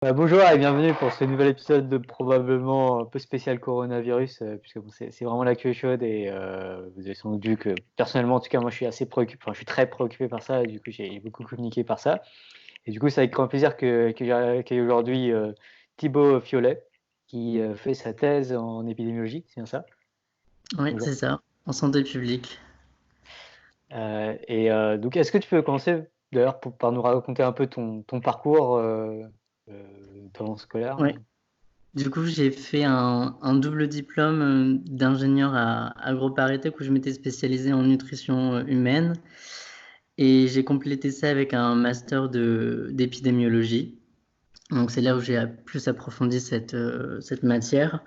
Bonjour et bienvenue pour ce nouvel épisode de probablement un peu spécial coronavirus, puisque bon, c'est vraiment la queue chaude et vous avez sans doute vu que personnellement, en tout cas, moi je suis assez préoccupé, enfin je suis très préoccupé par ça, et du coup j'ai beaucoup communiqué par ça. Et du coup, c'est avec grand plaisir que j'accueille aujourd'hui Thibaut Fiolet, qui fait sa thèse en épidémiologie, c'est bien ça? Oui, Bonjour. c'est ça, en santé publique. Donc, est-ce que tu peux commencer d'ailleurs par nous raconter un peu ton parcours dans scolaire? Oui. Du coup, j'ai fait un double diplôme d'ingénieur à AgroParisTech où je m'étais spécialisé en nutrition humaine et j'ai complété ça avec un master d'épidémiologie. Donc c'est là où j'ai plus approfondi cette matière.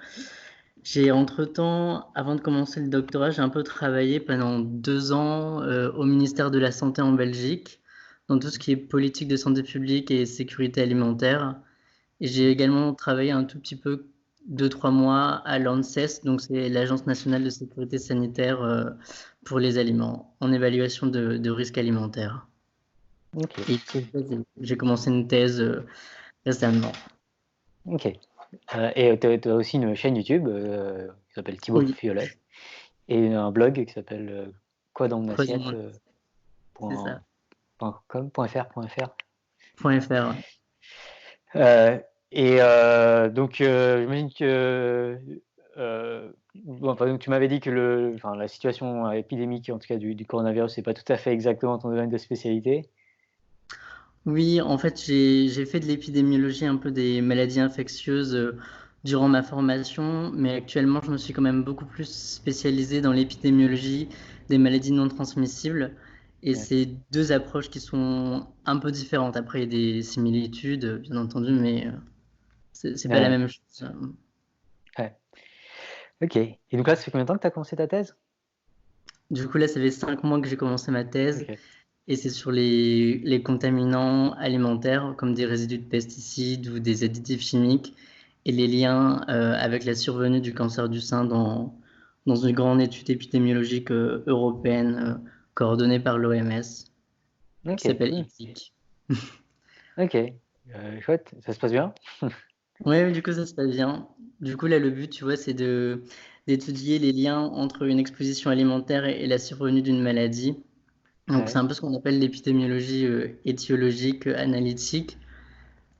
J'ai entre-temps, avant de commencer le doctorat, j'ai un peu travaillé pendant 2 ans au ministère de la Santé en Belgique, dans tout ce qui est politique de santé publique et sécurité alimentaire. Et j'ai également travaillé un tout petit peu, 2-3 mois, à l'ANSES, donc c'est l'Agence nationale de sécurité sanitaire pour les aliments, en évaluation de risques alimentaires. Ok, Et j'ai commencé une thèse récemment. ok. Et tu as aussi une chaîne YouTube qui s'appelle Thibaut Oui, Fiolet et un blog qui s'appelle quoi dans mon Quoi dans assiette mon- c'est ça. .com.fr. .fr. Euh, j'imagine que enfin, donc tu m'avais dit que la situation épidémique, en tout cas du coronavirus, c'est pas tout à fait exactement ton domaine de spécialité. Oui, en fait, j'ai fait de l'épidémiologie, un peu des maladies infectieuses durant ma formation, mais actuellement, je me suis quand même beaucoup plus spécialisé dans l'épidémiologie des maladies non transmissibles. Et Ouais. c'est deux approches qui sont un peu différentes. Après, il y a des similitudes, bien entendu, mais c'est pas la Ouais. même chose. Ouais. Ok. Et donc là, ça fait combien de temps que tu as commencé ta thèse? Du coup, là, ça fait 5 mois que j'ai commencé ma thèse, Ok. et c'est sur les contaminants alimentaires, comme des résidus de pesticides ou des additifs chimiques, et les liens avec la survenue du cancer du sein dans une grande étude épidémiologique européenne coordonnée par l'OMS, qui Ok, s'appelle cool. IPSIC. Ok. Chouette. Ça se passe bien? Ouais, oui, du coup, ça se passe bien. Du coup, là, le but, tu vois, c'est d'étudier les liens entre une exposition alimentaire et la survenue d'une maladie. Donc, c'est Ouais. un peu ce qu'on appelle l'épidémiologie étiologique analytique.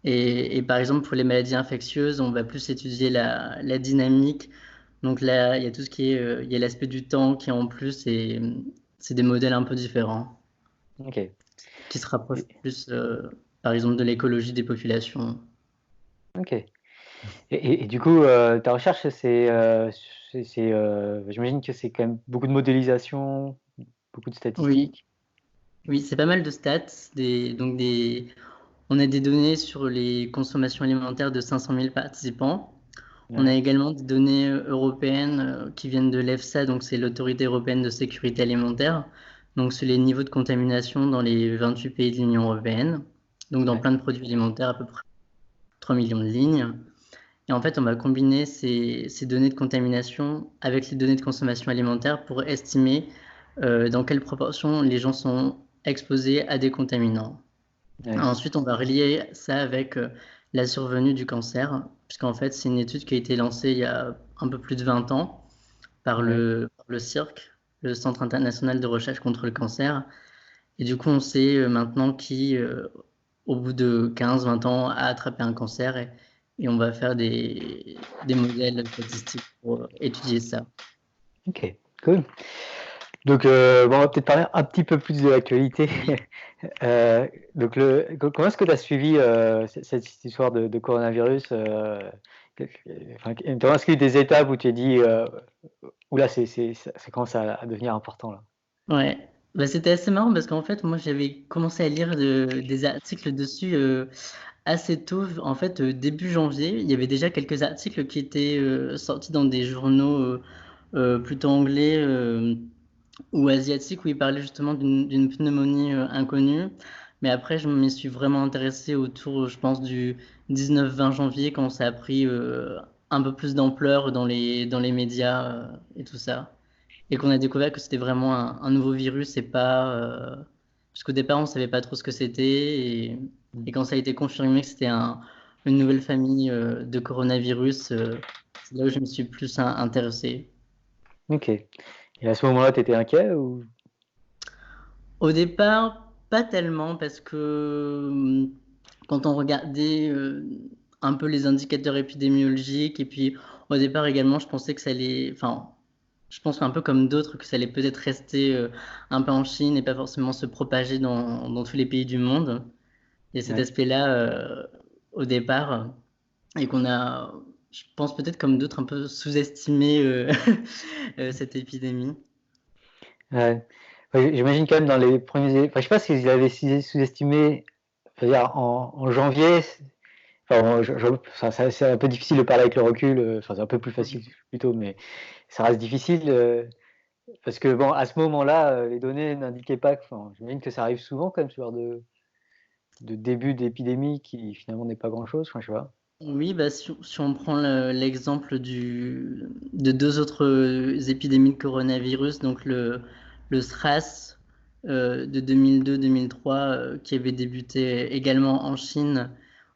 Et par exemple, pour les maladies infectieuses, on va plus étudier la dynamique. Donc là, il y a tout ce qui est, il y a l'aspect du temps qui est en plus, et c'est des modèles un peu différents Ok. qui se rapprochent Et- plus, par exemple, de l'écologie des populations. Ok. Et du coup, ta recherche, j'imagine que c'est quand même beaucoup de modélisation, beaucoup de Oui, statistiques. oui, c'est pas mal de stats. On a des données sur les consommations alimentaires de 500 000 participants. On a Ouais. également des données européennes qui viennent de l'EFSA, donc c'est l'Autorité européenne de sécurité alimentaire. Donc c'est les niveaux de contamination dans les 28 pays de l'Union européenne. Donc dans Ouais. plein de produits alimentaires, à peu près 3 millions de lignes. Et en fait, on va combiner ces données de contamination avec les données de consommation alimentaire pour estimer dans quelle proportion les gens sont exposés à des contaminants. Ouais. Ensuite, on va relier ça avec la survenue du cancer, puisqu'en fait, c'est une étude qui a été lancée il y a un peu plus de 20 ans par Ouais. le CIRC, le Centre international de recherche contre le cancer. Et du coup, on sait maintenant qui, au bout de 15-20 ans, a attrapé un cancer, et on va faire des modèles statistiques pour étudier ça. Ok, cool. Donc, bon, on va peut-être parler un petit peu plus de l'actualité. Oui. Comment est-ce que tu as suivi cette histoire de coronavirus notamment, est-ce qu'il y a eu des étapes où tu t'es dit, oula, ça commence à devenir important là? Ouais, bah, c'était assez marrant parce qu'en fait, moi, j'avais commencé à lire des articles dessus assez tôt. En fait, début janvier, il y avait déjà quelques articles qui étaient sortis dans des journaux plutôt anglais ou asiatiques où ils parlaient justement d'une pneumonie inconnue. Mais après, je m'y suis vraiment intéressé autour, je pense, du 19-20 janvier quand ça a pris un peu plus d'ampleur dans les médias et tout ça. Et qu'on a découvert que c'était vraiment un nouveau virus et pas. Parce qu'au départ, on savait pas trop ce que c'était. Et Mm. quand ça a été confirmé que c'était une nouvelle famille de coronavirus. C'est là où je me suis plus intéressé. Ok. Et à ce moment-là, tu étais inquiet ou... Au départ, pas tellement, parce que quand on regardait un peu les indicateurs épidémiologiques, et puis au départ également, je pensais que ça allait, enfin, je pense un peu comme d'autres, que ça allait peut-être rester un peu en Chine et pas forcément se propager dans tous les pays du monde. Il y a cet Ouais. aspect-là au départ, et qu'on a, je pense peut-être comme d'autres, un peu sous-estimé cette épidémie. Ouais. Ouais, j'imagine quand même dans les premiers... Enfin, je sais pas s'ils avaient sous-estimé, c'est-à-dire en janvier. Enfin, c'est un peu difficile de parler avec le recul. Enfin, c'est un peu plus facile plutôt, mais ça reste difficile parce que bon, à ce moment-là, les données n'indiquaient pas. Enfin, j'imagine que ça arrive souvent quand même ce genre de début d'épidémie qui finalement n'est pas grand-chose. Enfin, je sais pas. Oui, bah, si on prend l'exemple de deux autres épidémies de coronavirus, donc le SRAS de 2002-2003 qui avait débuté également en Chine,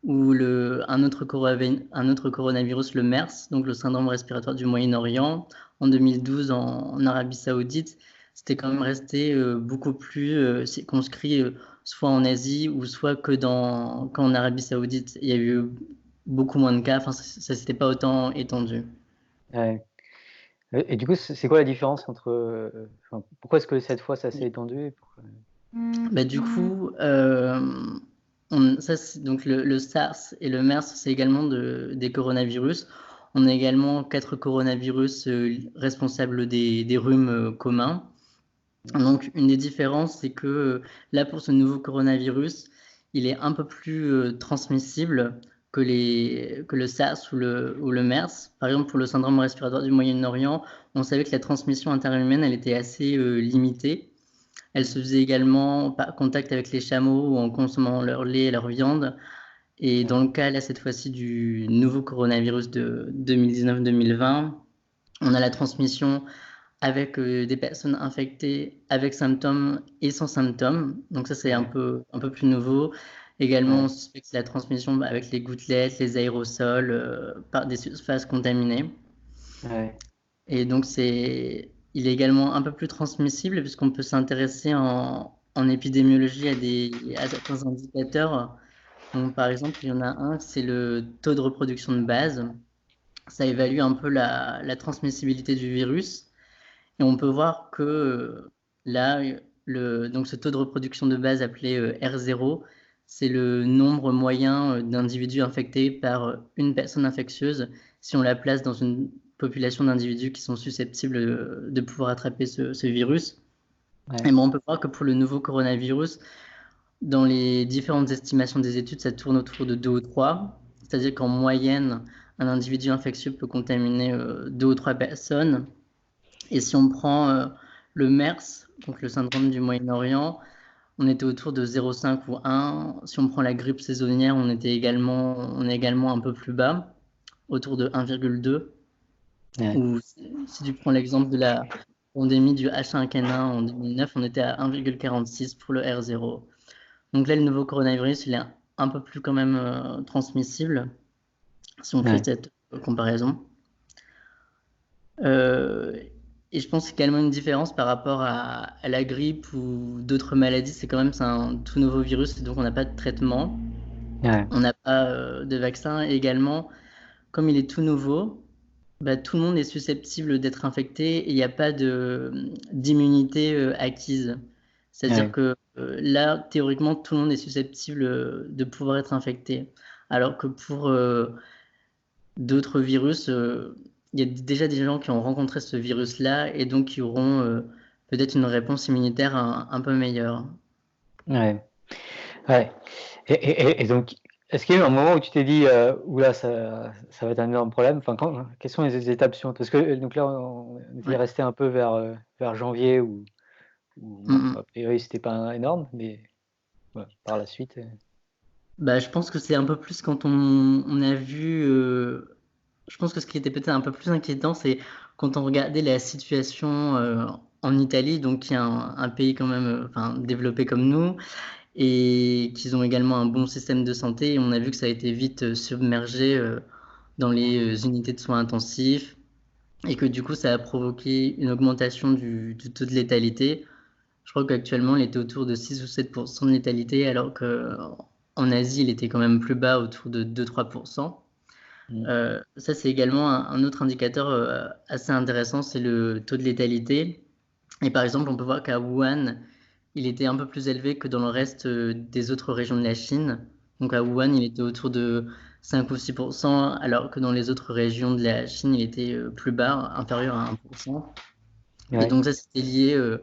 ou un autre coronavirus, le MERS, donc le syndrome respiratoire du Moyen-Orient, en 2012 en Arabie Saoudite, c'était quand même resté beaucoup plus circonscrit, soit en Asie ou soit qu'en Arabie Saoudite. Il y a eu beaucoup moins de cas, enfin, ça s'était pas autant étendu. Ouais. Et du coup, c'est quoi la différence entre... enfin, pourquoi est-ce que cette fois ça s'est étendu et pourquoi... Bah, du coup, donc le SARS et le MERS, c'est également des coronavirus. On a également 4 coronavirus responsables des rhumes communs. Donc, une des différences, c'est que là, pour ce nouveau coronavirus, il est un peu plus transmissible que le SARS ou le MERS. Par exemple, pour le syndrome respiratoire du Moyen-Orient, on savait que la transmission interhumaine, elle était assez limitée. Elle se faisait également par contact avec les chameaux ou en consommant leur lait et leur viande. Et dans le cas, là, cette fois-ci, du nouveau coronavirus de 2019-2020, on a la transmission avec des personnes infectées avec symptômes et sans symptômes. Donc ça, c'est Ouais. un peu plus nouveau. Également, on Ouais. suspecte la transmission avec les gouttelettes, les aérosols, par des surfaces contaminées. Ouais. Et donc, il est également un peu plus transmissible puisqu'on peut s'intéresser en épidémiologie à certains indicateurs. Donc, par exemple, il y en a un, c'est le taux de reproduction de base. Ça évalue un peu la transmissibilité du virus. Et on peut voir que là, donc ce taux de reproduction de base appelé R0, c'est le nombre moyen d'individus infectés par une personne infectieuse si on la place dans une population d'individus qui sont susceptibles de pouvoir attraper ce virus. Et Ouais. bon, on peut voir que pour le nouveau coronavirus, dans les différentes estimations des études, ça tourne autour de 2 ou 3. C'est-à-dire qu'en moyenne, un individu infectieux peut contaminer 2 ou 3 personnes. Et si on prend le MERS, donc le syndrome du Moyen-Orient, on était autour de 0,5 ou 1. Si on prend la grippe saisonnière, on est également un peu plus bas, autour de 1,2. Ouais. Ou si tu prends l'exemple de la pandémie du H1N1 en 2009, on était à 1,46 pour le R0. Donc là, le nouveau coronavirus, il est un peu plus quand même transmissible, si on fait Ouais. cette comparaison. Euh, et je pense également une différence par rapport à la grippe ou d'autres maladies, c'est un tout nouveau virus, et donc on n'a pas de traitement, Ouais. on n'a pas de vaccin. Et également, comme il est tout nouveau, bah, tout le monde est susceptible d'être infecté et il n'y a pas d'immunité acquise. C'est-à-dire Ouais. que là, théoriquement, tout le monde est susceptible de pouvoir être infecté. Alors que pour d'autres virus, il y a déjà des gens qui ont rencontré ce virus-là et donc qui auront peut-être une réponse immunitaire un peu meilleure. Ouais. Ouais. Et donc, est-ce qu'il y a eu un moment où tu t'es dit, oula, ça va être un énorme problème? Enfin, quelles sont les étapes suivantes? Parce que donc là, on était Ouais. resté un peu vers janvier où Mm, bon, mm. a priori, c'était pas énorme, mais ouais, par la suite. Bah, je pense que c'est un peu plus quand on a vu. Je pense que ce qui était peut-être un peu plus inquiétant, c'est quand on regardait la situation en Italie, donc qui est un pays quand même enfin, développé comme nous. et qu'ils ont également un bon système de santé. Et on a vu que ça a été vite submergé dans les unités de soins intensifs et que du coup, ça a provoqué une augmentation du taux de létalité. Je crois qu'actuellement, il était autour de 6 ou 7% de létalité, alors qu'en Asie, il était quand même plus bas, autour de 2-3%. Mm. Ça, c'est également un autre indicateur assez intéressant, c'est le taux de létalité. Et par exemple, on peut voir qu'à Wuhan, il était un peu plus élevé que dans le reste des autres régions de la Chine. Donc à Wuhan, il était autour de 5 ou 6%, alors que dans les autres régions de la Chine, il était plus bas, inférieur à 1%. Et Ouais. donc ça, c'était lié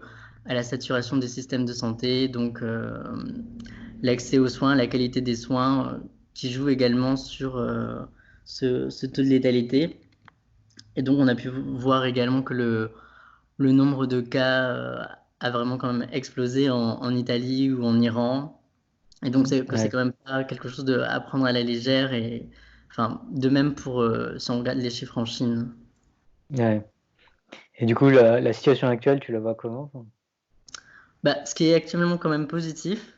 à la saturation des systèmes de santé, donc l'accès aux soins, la qualité des soins, qui joue également sur ce taux de létalité. Et donc on a pu voir également que le nombre de cas a vraiment quand même explosé en Italie ou en Iran. Et donc c'est Ouais. quand même pas quelque chose à prendre à la légère. Et enfin, de même pour si on regarde les chiffres en Chine. Ouais. Et du coup, la situation actuelle, tu la vois comment? Bah, ce qui est actuellement quand même positif,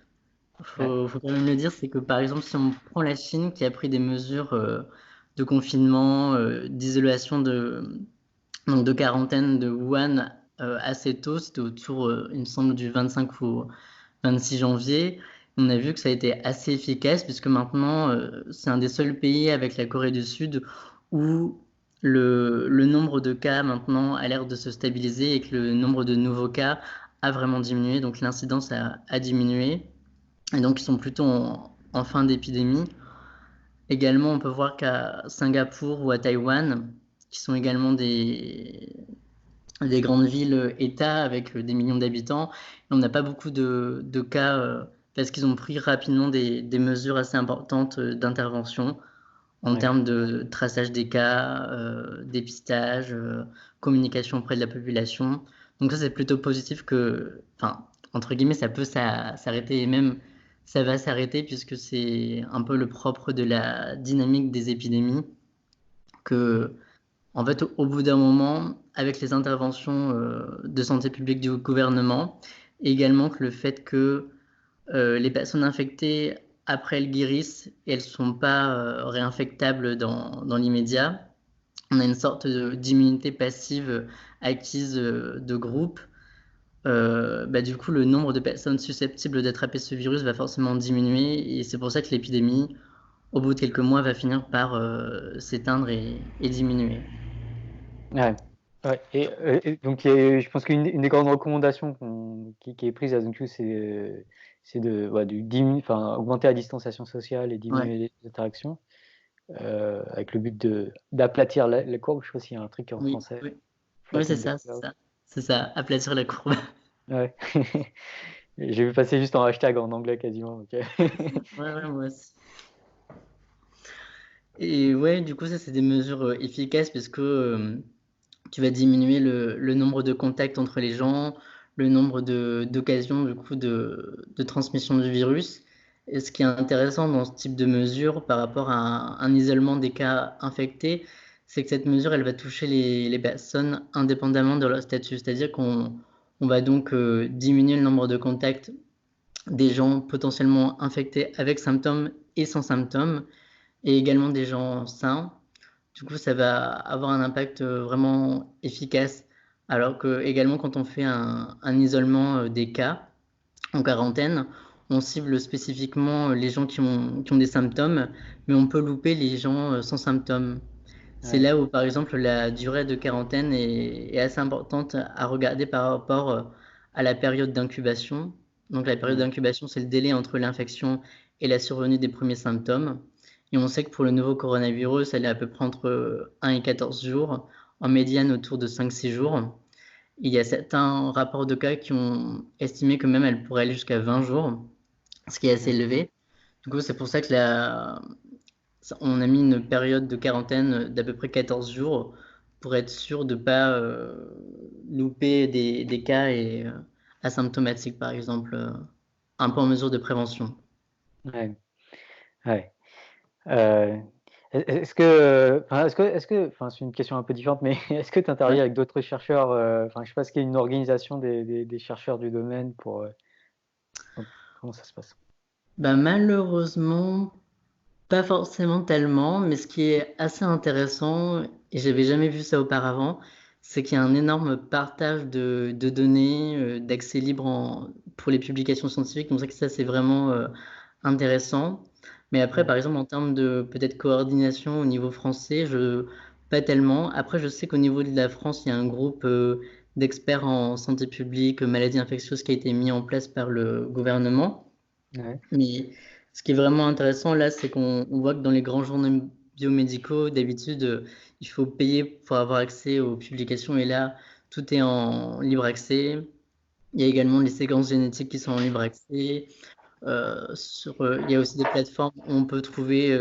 Ouais. faut quand même le dire, c'est que par exemple, si on prend la Chine qui a pris des mesures de confinement, d'isolation donc de quarantaine de Wuhan assez tôt, c'était autour, il me semble, du 25 ou 26 janvier. On a vu que ça a été assez efficace puisque maintenant, c'est un des seuls pays avec la Corée du Sud où le nombre de cas maintenant a l'air de se stabiliser et que le nombre de nouveaux cas a vraiment diminué. Donc l'incidence a diminué. Et donc ils sont plutôt en fin d'épidémie. Également, on peut voir qu'à Singapour ou à Taïwan, qui sont également des grandes villes-États avec des millions d'habitants, on n'a pas beaucoup de cas parce qu'ils ont pris rapidement des mesures assez importantes d'intervention en Ouais. termes de traçage des cas, dépistage, communication auprès de la population. Donc ça, c'est plutôt positif que, enfin, entre guillemets, ça peut s'arrêter et même ça va s'arrêter puisque c'est un peu le propre de la dynamique des épidémies que, en fait, au bout d'un moment, avec les interventions de santé publique du gouvernement, et également que le fait que les personnes infectées, après, elles guérissent et elles ne sont pas réinfectables dans l'immédiat. On a une sorte d'immunité passive acquise de groupe. Bah, du coup, le nombre de personnes susceptibles d'attraper ce virus va forcément diminuer et c'est pour ça que l'épidémie, au bout de quelques mois, va finir par s'éteindre et diminuer. Ouais. Ouais. Et donc, je pense qu'une des grandes recommandations qui est prise à Zhengzhou, c'est enfin, augmenter la distanciation sociale et Ouais, diminuer les interactions, avec le but d'aplatir la courbe. Je sais pas s'il y a un truc en oui, français. oui. Oui, c'est Flatten the ça, c'est curve. ça. C'est ça, aplatir la courbe. Ouais. J'ai vu passer juste en hashtag en anglais quasiment. Donc, Ouais, ouais, moi aussi. Et ouais, du coup, ça, c'est des mesures efficaces parce que tu vas diminuer le nombre de contacts entre les gens, le nombre d'occasions, du coup, de transmission du virus. Et ce qui est intéressant dans ce type de mesure par rapport à un isolement des cas infectés, c'est que cette mesure, elle va toucher les personnes indépendamment de leur statut. C'est-à-dire qu'on va donc diminuer le nombre de contacts des gens potentiellement infectés avec symptômes et sans symptômes, et également des gens sains. Du coup, ça va avoir un impact vraiment efficace. Alors que également, quand on fait un isolement des cas en quarantaine, on cible spécifiquement les gens qui ont des symptômes, mais on peut louper les gens sans symptômes. C'est ouais. là où, par exemple, la durée de quarantaine est assez importante à regarder par rapport à la période d'incubation. Donc, la période Mm. d'incubation, c'est le délai entre l'infection et la survenue des premiers symptômes. Et on sait que pour le nouveau coronavirus, elle est à peu près entre 1 et 14 jours, en médiane autour de 5-6 jours. Il y a certains rapports de cas qui ont estimé que même elle pourrait aller jusqu'à 20 jours, ce qui est assez Mm. élevé. Du coup, c'est pour ça que on a mis une période de quarantaine d'à peu près 14 jours pour être sûr de ne pas louper des cas asymptomatiques, par exemple, un peu en mesure de prévention. Ouais. Ouais. Euh, enfin, c'est une question un peu différente, mais est-ce que tu interviens Ouais. avec d'autres chercheurs, enfin, je sais pas, est-ce qu'il y a une organisation des chercheurs du domaine pour, comment ça se passe? Bah, malheureusement, pas forcément tellement, mais ce qui est assez intéressant, et j'avais jamais vu ça auparavant, c'est qu'il y a un énorme partage de données, d'accès libre pour les publications scientifiques. Donc ça, c'est vraiment intéressant. Mais après, Ouais. par exemple, en termes de peut-être coordination au niveau français, pas tellement. Après, je sais qu'au niveau de la France, il y a un groupe d'experts en santé publique, maladies infectieuses qui a été mis en place par le gouvernement. Ouais. Mais ce qui est vraiment intéressant là, c'est qu'on voit que dans les grands journaux biomédicaux, d'habitude, il faut payer pour avoir accès aux publications. Et là, tout est en libre accès. Il y a également les séquences génétiques qui sont en libre accès. Il y a aussi des plateformes où on peut trouver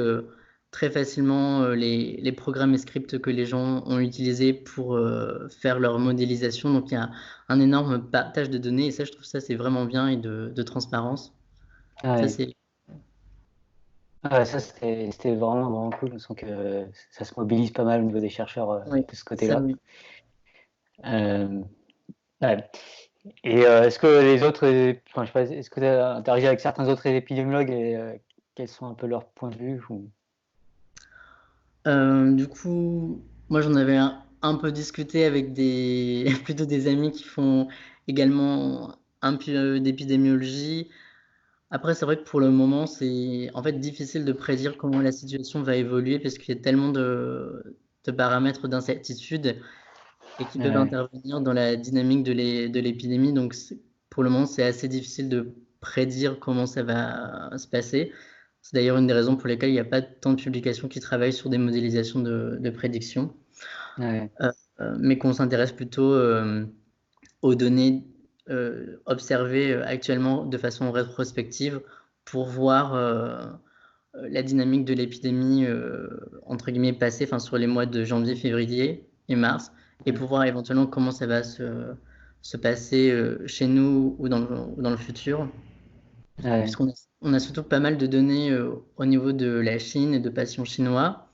très facilement les programmes et scripts que les gens ont utilisés pour faire leur modélisation. Donc il y a un énorme partage de données et ça, je trouve ça, c'est vraiment bien et de transparence. Ça, Ouais. c'est Ouais, ça, c'était vraiment cool. Je sens que ça se mobilise pas mal au niveau des chercheurs oui, de ce ça côté-là. oui. Euh, ouais. Et est-ce que les autres, enfin, je sais pas, est-ce que tu as interagi avec certains autres épidémiologues et quels sont un peu leurs points de vue ou... Du coup, moi j'en avais un peu discuté avec plutôt des amis qui font également un peu d'épidémiologie. Après, c'est vrai que pour le moment, c'est en fait difficile de prédire comment la situation va évoluer parce qu'il y a tellement de paramètres d'incertitude et qui peuvent Ouais, intervenir dans la dynamique de l'épidémie. Donc, pour le moment, c'est assez difficile de prédire comment ça va se passer. C'est d'ailleurs une des raisons pour lesquelles il n'y a pas tant de publications qui travaillent sur des modélisations de prédiction, ouais, euh, mais qu'on s'intéresse plutôt aux données observées actuellement de façon rétrospective pour voir la dynamique de l'épidémie entre guillemets passée, enfin sur les mois de janvier, février et mars, et pour voir éventuellement comment ça va se passer chez nous ou dans le futur. ouais, On a surtout pas mal de données au niveau de la Chine et de patients chinois,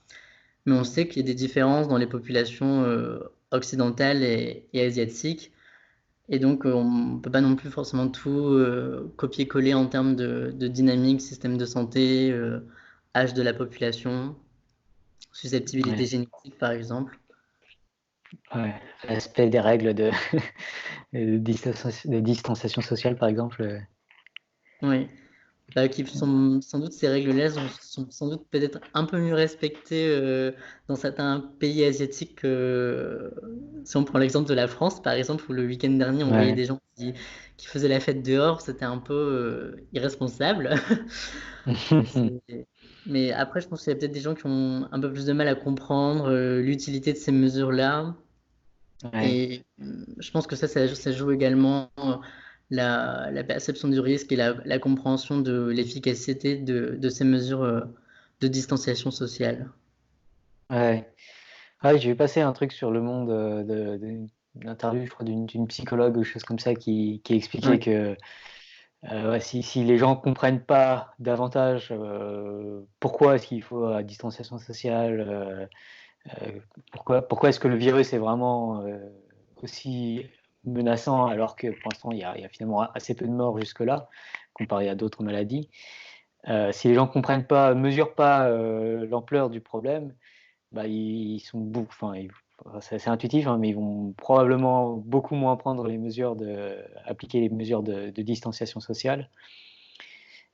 mais on sait qu'il y a des différences dans les populations occidentales et asiatiques. Et donc, on ne peut pas non plus forcément tout copier-coller en termes de dynamique, système de santé, âge de la population, susceptibilité ouais, génétique, par exemple. ouais. Respect des règles de distanciation sociale, par exemple. Oui. Qui sont sans doute ces règles-là sont sans doute peut-être un peu mieux respectées dans certains pays asiatiques que si on prend l'exemple de la France, par exemple, où le week-end dernier, on voyait Ouais. des gens qui faisaient la fête dehors, c'était un peu irresponsable. C'est- Mais après, je pense qu'il y a peut-être des gens qui ont un peu plus de mal à comprendre l'utilité de ces mesures-là. Ouais. Et je pense que ça joue également la perception du risque et la compréhension de l'efficacité de ces mesures de distanciation sociale. Ouais. Ouais, j'ai vu passer un truc sur Le Monde, d'une interview, je crois, d'une psychologue ou chose comme ça, qui expliquait Oui, que ouais, si les gens comprennent pas davantage pourquoi est-ce qu'il faut la distanciation sociale, pourquoi est-ce que le virus est vraiment aussi menaçant alors que pour l'instant il y a finalement assez peu de morts jusque-là, comparé à d'autres maladies. Si les gens comprennent pas, mesurent pas l'ampleur du problème, bah, ils sont enfin, c'est intuitif, hein, mais ils vont probablement beaucoup moins appliquer les mesures de distanciation sociale.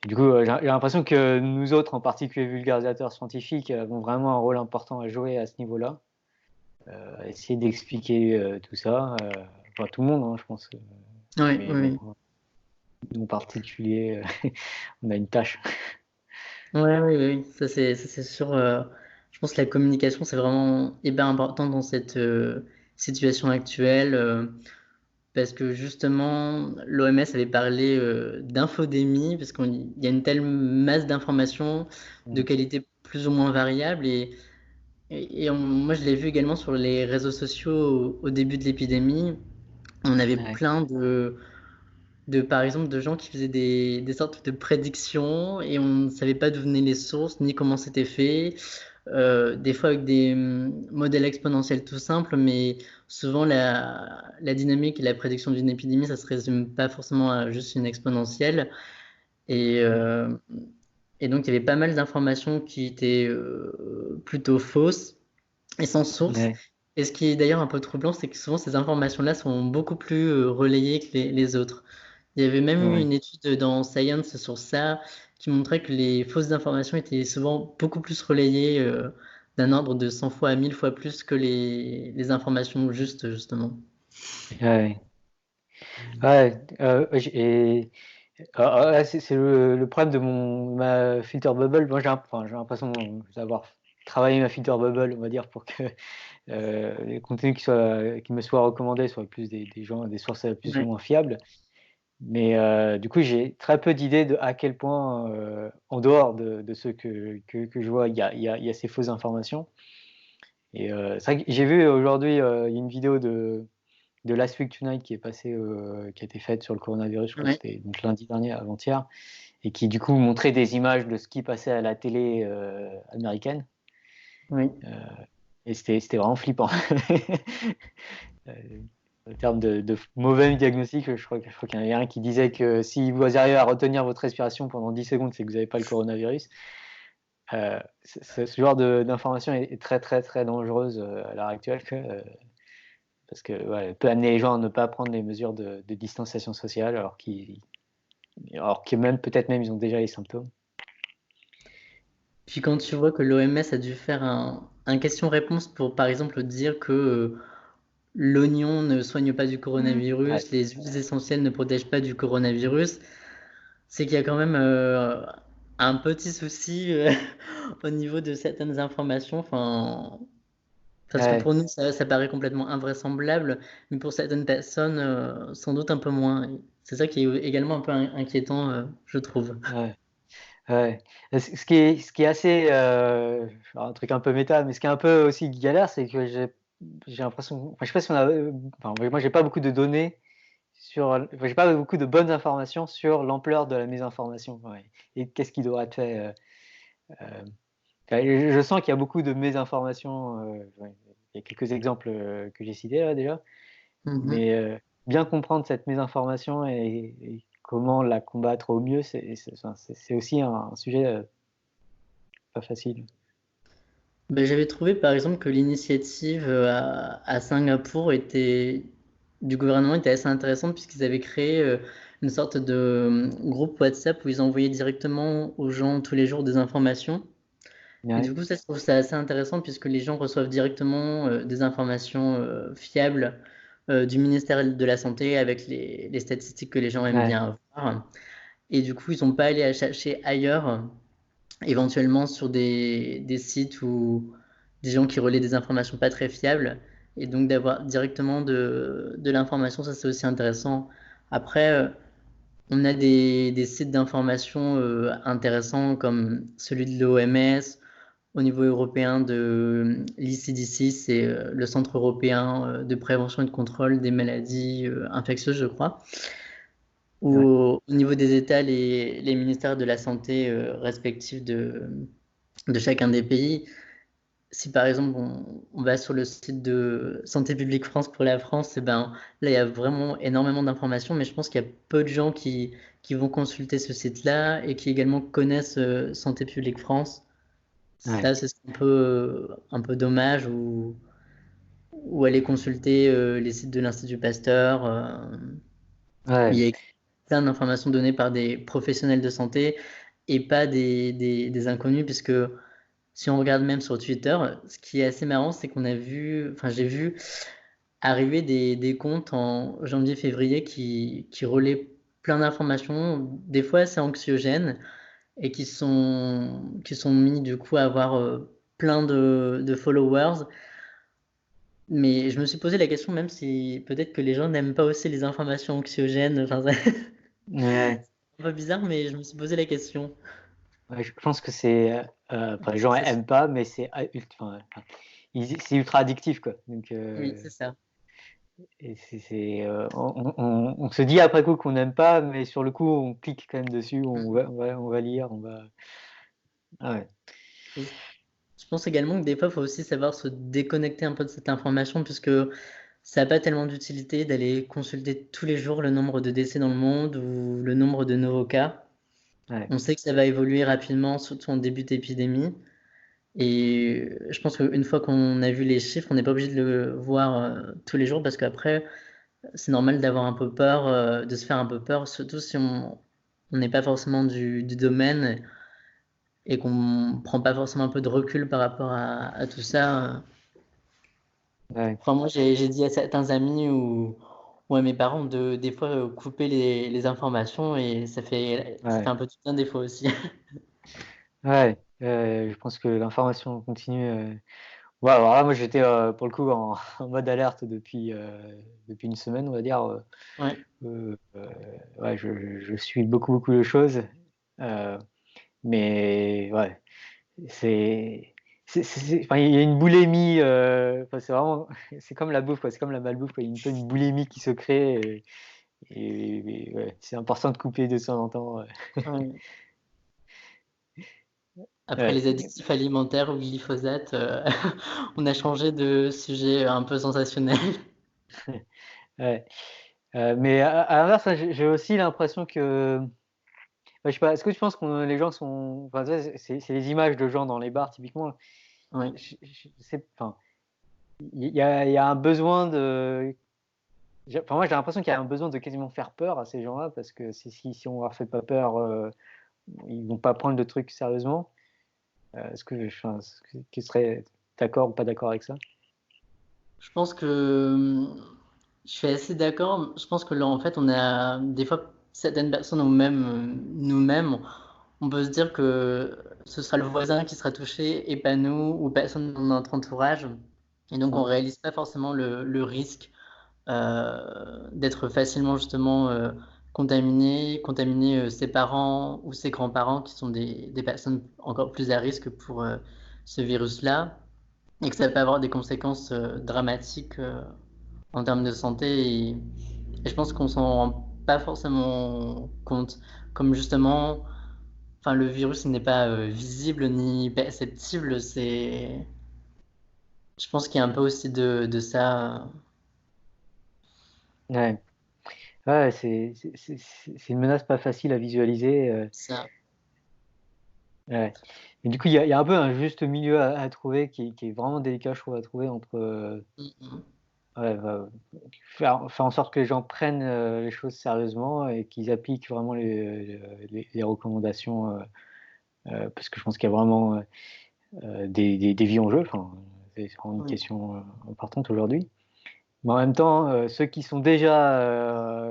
Et du coup, j'ai l'impression que nous autres, en particulier vulgarisateurs scientifiques, avons vraiment un rôle important à jouer à ce niveau-là. Essayer d'expliquer tout ça, enfin tout le monde, hein, je pense. oui, Mais bon, oui. nous en particulier, on a une tâche. Oui, oui, oui, ça, c'est sûr. Je pense que la communication, c'est vraiment hyper important dans cette situation actuelle. Parce que justement, l'OMS avait parlé d'infodémie, parce qu'il y a une telle masse d'informations de Mm. qualité plus ou moins variable. Moi, je l'ai vu également sur les réseaux sociaux au début de l'épidémie. On avait Ouais, plein par exemple, de gens qui faisaient des sortes de prédictions et on ne savait pas d'où venaient les sources ni comment c'était fait. Des fois avec des modèles exponentiels tout simples, mais souvent la dynamique et la prédiction d'une épidémie, ça se résume pas forcément à juste une exponentielle. Et, et donc, il y avait pas mal d'informations qui étaient plutôt fausses et sans source. Ouais, Et ce qui est d'ailleurs un peu troublant, c'est que souvent ces informations-là sont beaucoup plus relayées que les autres. Il y avait même eu ouais, une étude dans Science sur ça qui montrait que les fausses informations étaient souvent beaucoup plus relayées d'un ordre de 100 fois à 1000 fois plus que les informations justes, justement. ouais. Ouais, et c'est le problème de ma filter bubble. Moi, j'ai l'impression d'avoir travaillé ma filter bubble, on va dire, pour que les contenus qui me soient recommandés soient plus des gens, des sources plus ou Ouais. moins fiables. Mais du coup, j'ai très peu d'idées de à quel point, en dehors de ceux que je vois, il y a ces fausses informations. Et c'est vrai que j'ai vu aujourd'hui il y a une vidéo de Last Week Tonight qui est passée, qui a été faite sur le coronavirus, je crois que Ouais. c'était donc lundi dernier, avant-hier, et qui du coup montrait des images de ce qui passait à la télé américaine. Oui. Et c'était vraiment flippant. Euh, En termes de mauvais diagnostic, je crois qu'il y en avait un qui disait que si vous arrivez à retenir votre respiration pendant 10 secondes, c'est que vous n'avez pas le coronavirus. Ce genre d'information est très très très dangereuse à l'heure actuelle parce que ouais, elle peut amener les gens à ne pas prendre les mesures de distanciation sociale alors que même peut-être même ils ont déjà les symptômes. Puis quand tu vois que l'OMS a dû faire un question-réponse pour, par exemple, dire que l'oignon ne soigne pas du Ouais, coronavirus, les huiles essentielles ne protègent pas du coronavirus, c'est qu'il y a quand même un petit souci au niveau de certaines informations. Enfin, parce que ouais, pour nous, ça paraît complètement invraisemblable, mais pour certaines personnes, sans doute un peu moins. C'est ça qui est également un peu inquiétant, je trouve. ouais, ouais. Ce qui est assez, un truc un peu méta, mais ce qui est un peu aussi galère, c'est que j'ai l'impression, enfin, je sais pas si on a, enfin, moi j'ai pas beaucoup de données enfin, j'ai pas beaucoup de bonnes informations sur l'ampleur de la mésinformation, ouais, et qu'est-ce qui doit être fait. Je sens qu'il y a beaucoup de mésinformations. Ouais, il y a quelques exemples que j'ai cités là déjà, Mhm. mais bien comprendre cette mésinformation et comment la combattre au mieux, enfin, c'est aussi un sujet pas facile. Ben, j'avais trouvé par exemple que l'initiative à Singapour du gouvernement était assez intéressante puisqu'ils avaient créé une sorte de groupe WhatsApp où ils envoyaient directement aux gens tous les jours des informations. Et du Ouais, coup, ça, je trouve ça assez intéressant puisque les gens reçoivent directement des informations fiables du ministère de la Santé avec les statistiques que les gens aiment ouais, bien avoir. Et du coup, ils n'ont pas allé à chercher ailleurs éventuellement sur des sites ou des gens qui relaient des informations pas très fiables. Et donc d'avoir directement de l'information, ça c'est aussi intéressant. Après, on a des sites d'information intéressants comme celui de l'OMS, au niveau européen de l'ECDC, c'est le Centre européen de prévention et de contrôle des maladies infectieuses, je crois. Ou ouais, au niveau des États, les ministères de la Santé respectifs de chacun des pays. Si par exemple on va sur le site de Santé publique France pour la France, eh ben, là il y a vraiment énormément d'informations, mais je pense qu'il y a peu de gens qui vont consulter ce site-là et qui également connaissent Santé publique France. ouais, Ça, c'est un peu dommage ou aller consulter les sites de l'Institut Pasteur. Il ouais, y a plein d'informations données par des professionnels de santé et pas des inconnus, puisque si on regarde même sur Twitter, ce qui est assez marrant, c'est qu'on a vu, enfin j'ai vu arriver des comptes en janvier-février qui relaient plein d'informations, des fois assez anxiogènes, et qui sont mis du coup à avoir plein de followers. Mais je me suis posé la question, même si peut-être que les gens n'aiment pas aussi les informations anxiogènes. Enfin, c'est ouais. un peu bizarre, mais je me suis posé la question. Ouais, je pense que c'est, enfin, les gens C'est ça. aiment pas, mais c'est ultra addictif quoi. Donc, Oui, c'est ça. et on se dit après coup qu'on n'aime pas, mais sur le coup, on clique quand même dessus, on va lire, on va. Ah ouais, Et je pense également que des fois, il faut aussi savoir se déconnecter un peu de cette information, puisque ça n'a pas tellement d'utilité d'aller consulter tous les jours le nombre de décès dans le monde ou le nombre de nouveaux cas. Ouais. On sait que ça va évoluer rapidement, surtout en début d'épidémie. Et je pense qu'une fois qu'on a vu les chiffres, on n'est pas obligé de le voir tous les jours parce qu'après, c'est normal d'avoir un peu peur, de se faire un peu peur, surtout si on n'est pas forcément du domaine et qu'on prend pas forcément un peu de recul par rapport à tout ça. Ouais. Enfin, moi, j'ai dit à certains amis ou à mes parents de des fois couper les informations et ça fait Ouais. un peu du bien des fois aussi. Ouais. Je pense que l'information continue. Ouais, alors là, moi, j'étais pour le coup en mode alerte depuis une semaine, on va dire. Ouais, Ouais, je suis beaucoup, beaucoup de choses. Euh, mais ouais, c'est, enfin, il y a une boulimie. Enfin, c'est vraiment, c'est comme la bouffe, quoi. C'est comme la malbouffe, quoi. Il y a un peu une boulimie qui se crée. Ouais, c'est important de couper de temps en temps. ouais. Après Ouais, les additifs alimentaires ou le glyphosate, on a changé de sujet un peu sensationnel. ouais. Mais à l'inverse, hein, j'ai aussi l'impression que, bah, je sais pas, est-ce que tu penses que les gens sont, enfin, tu vois, c'est les images de gens dans les bars typiquement. Oui. Enfin, il y a un besoin de, enfin, moi j'ai l'impression qu'il y a un besoin de quasiment faire peur à ces gens-là parce que si on leur fait pas peur, ils vont pas prendre le truc sérieusement. Enfin, tu serais d'accord ou pas d'accord avec ça? Je pense que je suis assez d'accord. Je pense que là, en fait, on a des fois certaines personnes ou même nous-mêmes, on peut se dire que ce sera le voisin qui sera touché et pas nous ou personne dans notre entourage. Et donc, on réalise pas forcément le risque d'être facilement justement contaminer ses parents ou ses grands-parents qui sont des personnes encore plus à risque pour ce virus-là et que ça peut avoir des conséquences dramatiques en termes de santé et je pense qu'on s'en rend pas forcément compte. Comme justement, enfin le virus n'est pas visible ni perceptible, je pense qu'il y a un peu aussi de ça. Ouais, ouais, c'est une menace pas facile à visualiser. Ça. Ouais. Et du coup, il y a un peu un juste milieu à trouver qui est vraiment délicat, je trouve, à trouver entre Mm, mm. ouais, faire en sorte que les gens prennent les choses sérieusement et qu'ils appliquent vraiment les recommandations, parce que je pense qu'il y a vraiment des vies en jeu. Enfin, c'est vraiment une Oui. question importante aujourd'hui. Mais en même temps, ceux qui sont déjà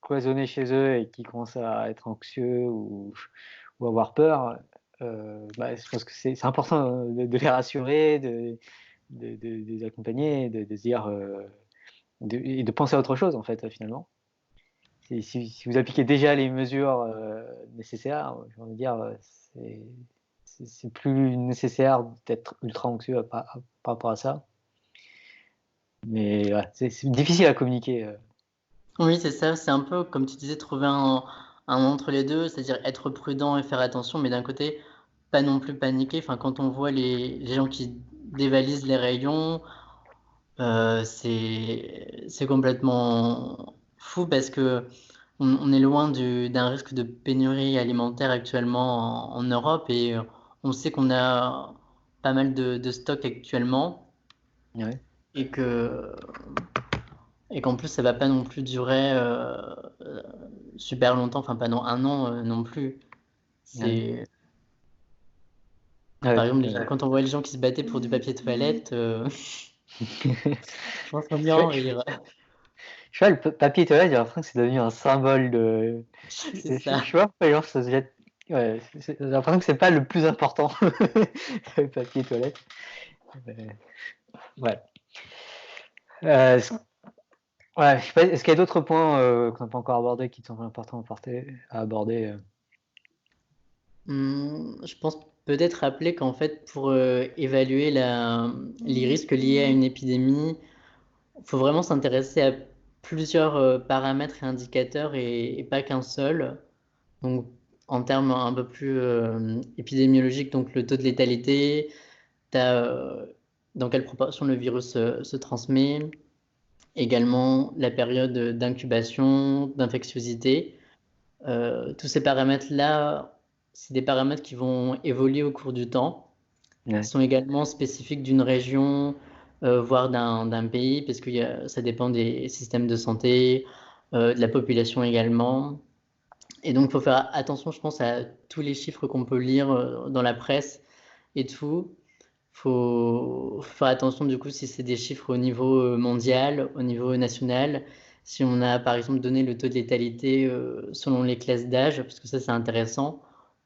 cloisonnés chez eux et qui commencent à être anxieux ou avoir peur, bah, je pense que c'est important de les rassurer, de les accompagner, de se dire, et de penser à autre chose en fait, finalement. Si vous appliquez déjà les mesures nécessaires, j'ai envie de dire, c'est c'est plus nécessaire d'être ultra anxieux par rapport à ça. Mais ouais, c'est difficile à communiquer. Oui, c'est ça, c'est un peu comme tu disais, trouver un entre les deux, c'est-à-dire être prudent et faire attention, mais d'un côté, pas non plus paniquer. Enfin, quand on voit les gens qui dévalisent les rayons, c'est complètement fou parce que on est loin d'un risque de pénurie alimentaire actuellement en Europe et on sait qu'on a pas mal de stocks actuellement Ouais. et que et qu'en plus ça va pas non plus durer super longtemps, enfin pas dans un an non plus. Ouais. C'est Ouais, par exemple ouais. quand on voit les gens qui se battaient pour du papier toilette, je pense qu'on Je vient sais en pas, rire. je sais pas, le papier toilette, j'ai l'impression que c'est devenu un symbole de. C'est Je ça. sais pas pourquoi les gens se jettent. Ouais, j'ai l'impression que c'est pas le plus important, le papier toilette. Mais, ouais. Euh, est-ce- ouais, je sais pas, est-ce qu'il y a d'autres points qu'on n'a pas encore abordés qui te semblent importants à aborder Je pense peut-être rappeler qu'en fait, pour évaluer les risques liés à une épidémie, il faut vraiment s'intéresser à plusieurs paramètres et indicateurs et pas qu'un seul. Donc, en termes un peu plus épidémiologiques, donc le taux de létalité, dans quelle proportion le virus se transmet, également la période d'incubation, d'infectiosité. Tous ces paramètres-là c'est des paramètres qui vont évoluer au cours du temps. Ouais. Ils sont également spécifiques d'une région, voire d'un pays, parce que ça dépend des systèmes de santé, de la population également. Et donc, il faut faire attention, je pense, à tous les chiffres qu'on peut lire dans la presse et tout. Faut faire attention du coup si c'est des chiffres au niveau mondial, au niveau national. Si on a par exemple donné le taux de létalité selon les classes d'âge, parce que ça c'est intéressant.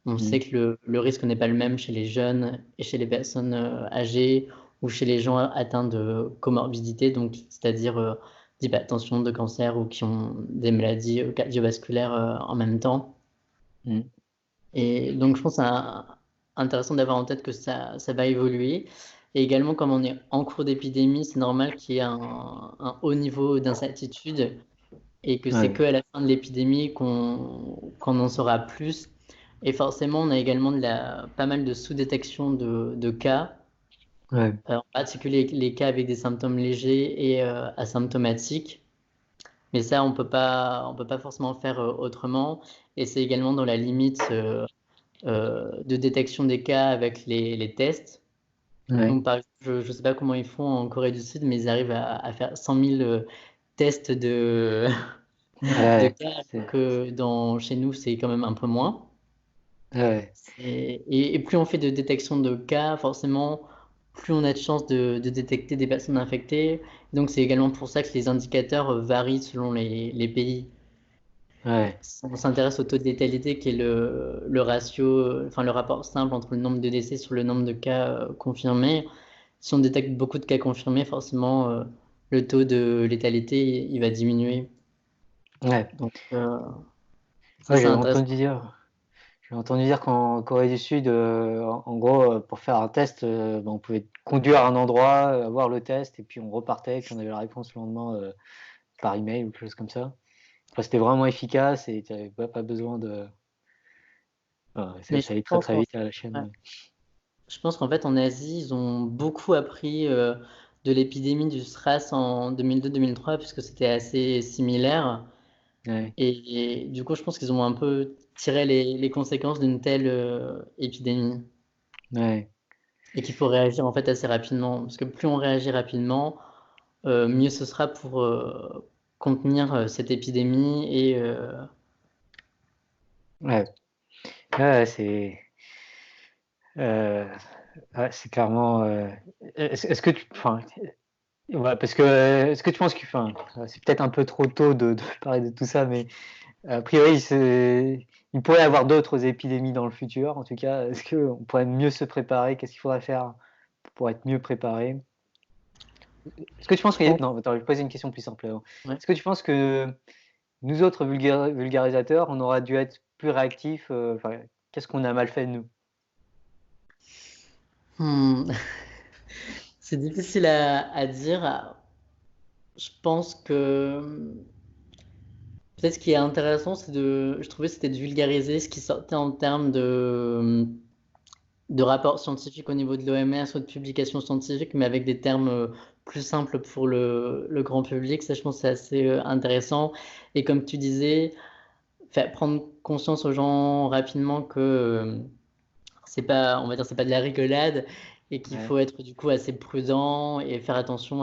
On sait que le risque n'est pas le même chez les jeunes et chez les personnes âgées ou chez les gens atteints de comorbidité, donc c'est-à-dire d'hypertension, de cancer ou qui ont des maladies cardiovasculaires en même temps. Mm. Et donc, je pense que c'est intéressant d'avoir en tête que ça va évoluer. Et également, comme on est en cours d'épidémie, c'est normal qu'il y ait un haut niveau d'incertitude et que c'est Ouais. qu'à la fin de l'épidémie qu'on en saura plus. Et forcément, on a également pas mal de sous-détection de cas, Ouais. en particulier les cas avec des symptômes légers et asymptomatiques. Mais ça, on peut pas forcément faire autrement. Et c'est également dans la limite de détection des cas avec les tests. Ouais. Donc, par exemple, je ne sais pas comment ils font en Corée du Sud, mais ils arrivent à faire 100 000 tests de Ouais. cas, alors C'est- que chez nous, c'est quand même un peu moins. ouais. Et plus on fait de détection de cas, forcément, plus on a de chances de détecter des personnes infectées. Donc, c'est également pour ça que les indicateurs varient selon les pays. Ouais. On s'intéresse au taux de létalité qui est le ratio, enfin le rapport simple entre le nombre de décès sur le nombre de cas confirmés. Si on détecte beaucoup de cas confirmés, forcément le taux de létalité il va diminuer. Ouais. Donc ça Ouais, c'est intéressant. j'ai entendu dire qu'en Corée du Sud, en gros, pour faire un test, on pouvait conduire à un endroit, avoir le test, et puis on repartait, et puis on avait la réponse le lendemain par email ou quelque chose comme ça. Enfin, c'était vraiment efficace et tu n'avais pas besoin de. Enfin, Mais ça allait très très vite à la chaîne. ouais, Ouais. je pense qu'en fait en Asie ils ont beaucoup appris de l'épidémie du SRAS en 2002-2003 puisque c'était assez similaire. Ouais. Et du coup je pense qu'ils ont un peu tiré les conséquences d'une telle épidémie. Ouais. Et qu'il faut réagir en fait assez rapidement. Parce que plus on réagit rapidement, mieux ce sera pour contenir cette épidémie. Et Ouais. Ouais, euh, ouais, c'est clairement. Est-ce que tu. Enfin, ouais, parce que est-ce que tu penses que. Enfin, c'est peut-être un peu trop tôt de parler de tout ça, mais a priori, il pourrait y avoir d'autres épidémies dans le futur. En tout cas, est-ce qu'on pourrait mieux se préparer? Qu'est-ce qu'il faudrait faire pour être mieux préparé? Est-ce que tu penses je que. pense, Non, attends, je vais poser une question plus simple. ouais. Est-ce que tu penses que nous autres vulgarisateurs, on aurait dû être plus réactifs? Enfin, qu'est-ce qu'on a mal fait, nous? Hmm. C'est difficile à dire. Je pense que peut-être ce qui est intéressant, je trouvais, c'était de vulgariser ce qui sortait en termes de rapports scientifiques au niveau de l'OMS ou de publications scientifiques, mais avec des termes plus simples pour le grand public. Ça, je pense, que c'est assez intéressant. Et comme tu disais, faire prendre conscience aux gens rapidement que c'est pas, on va dire, c'est pas de la rigolade et qu'il Ouais. faut être du coup assez prudent et faire attention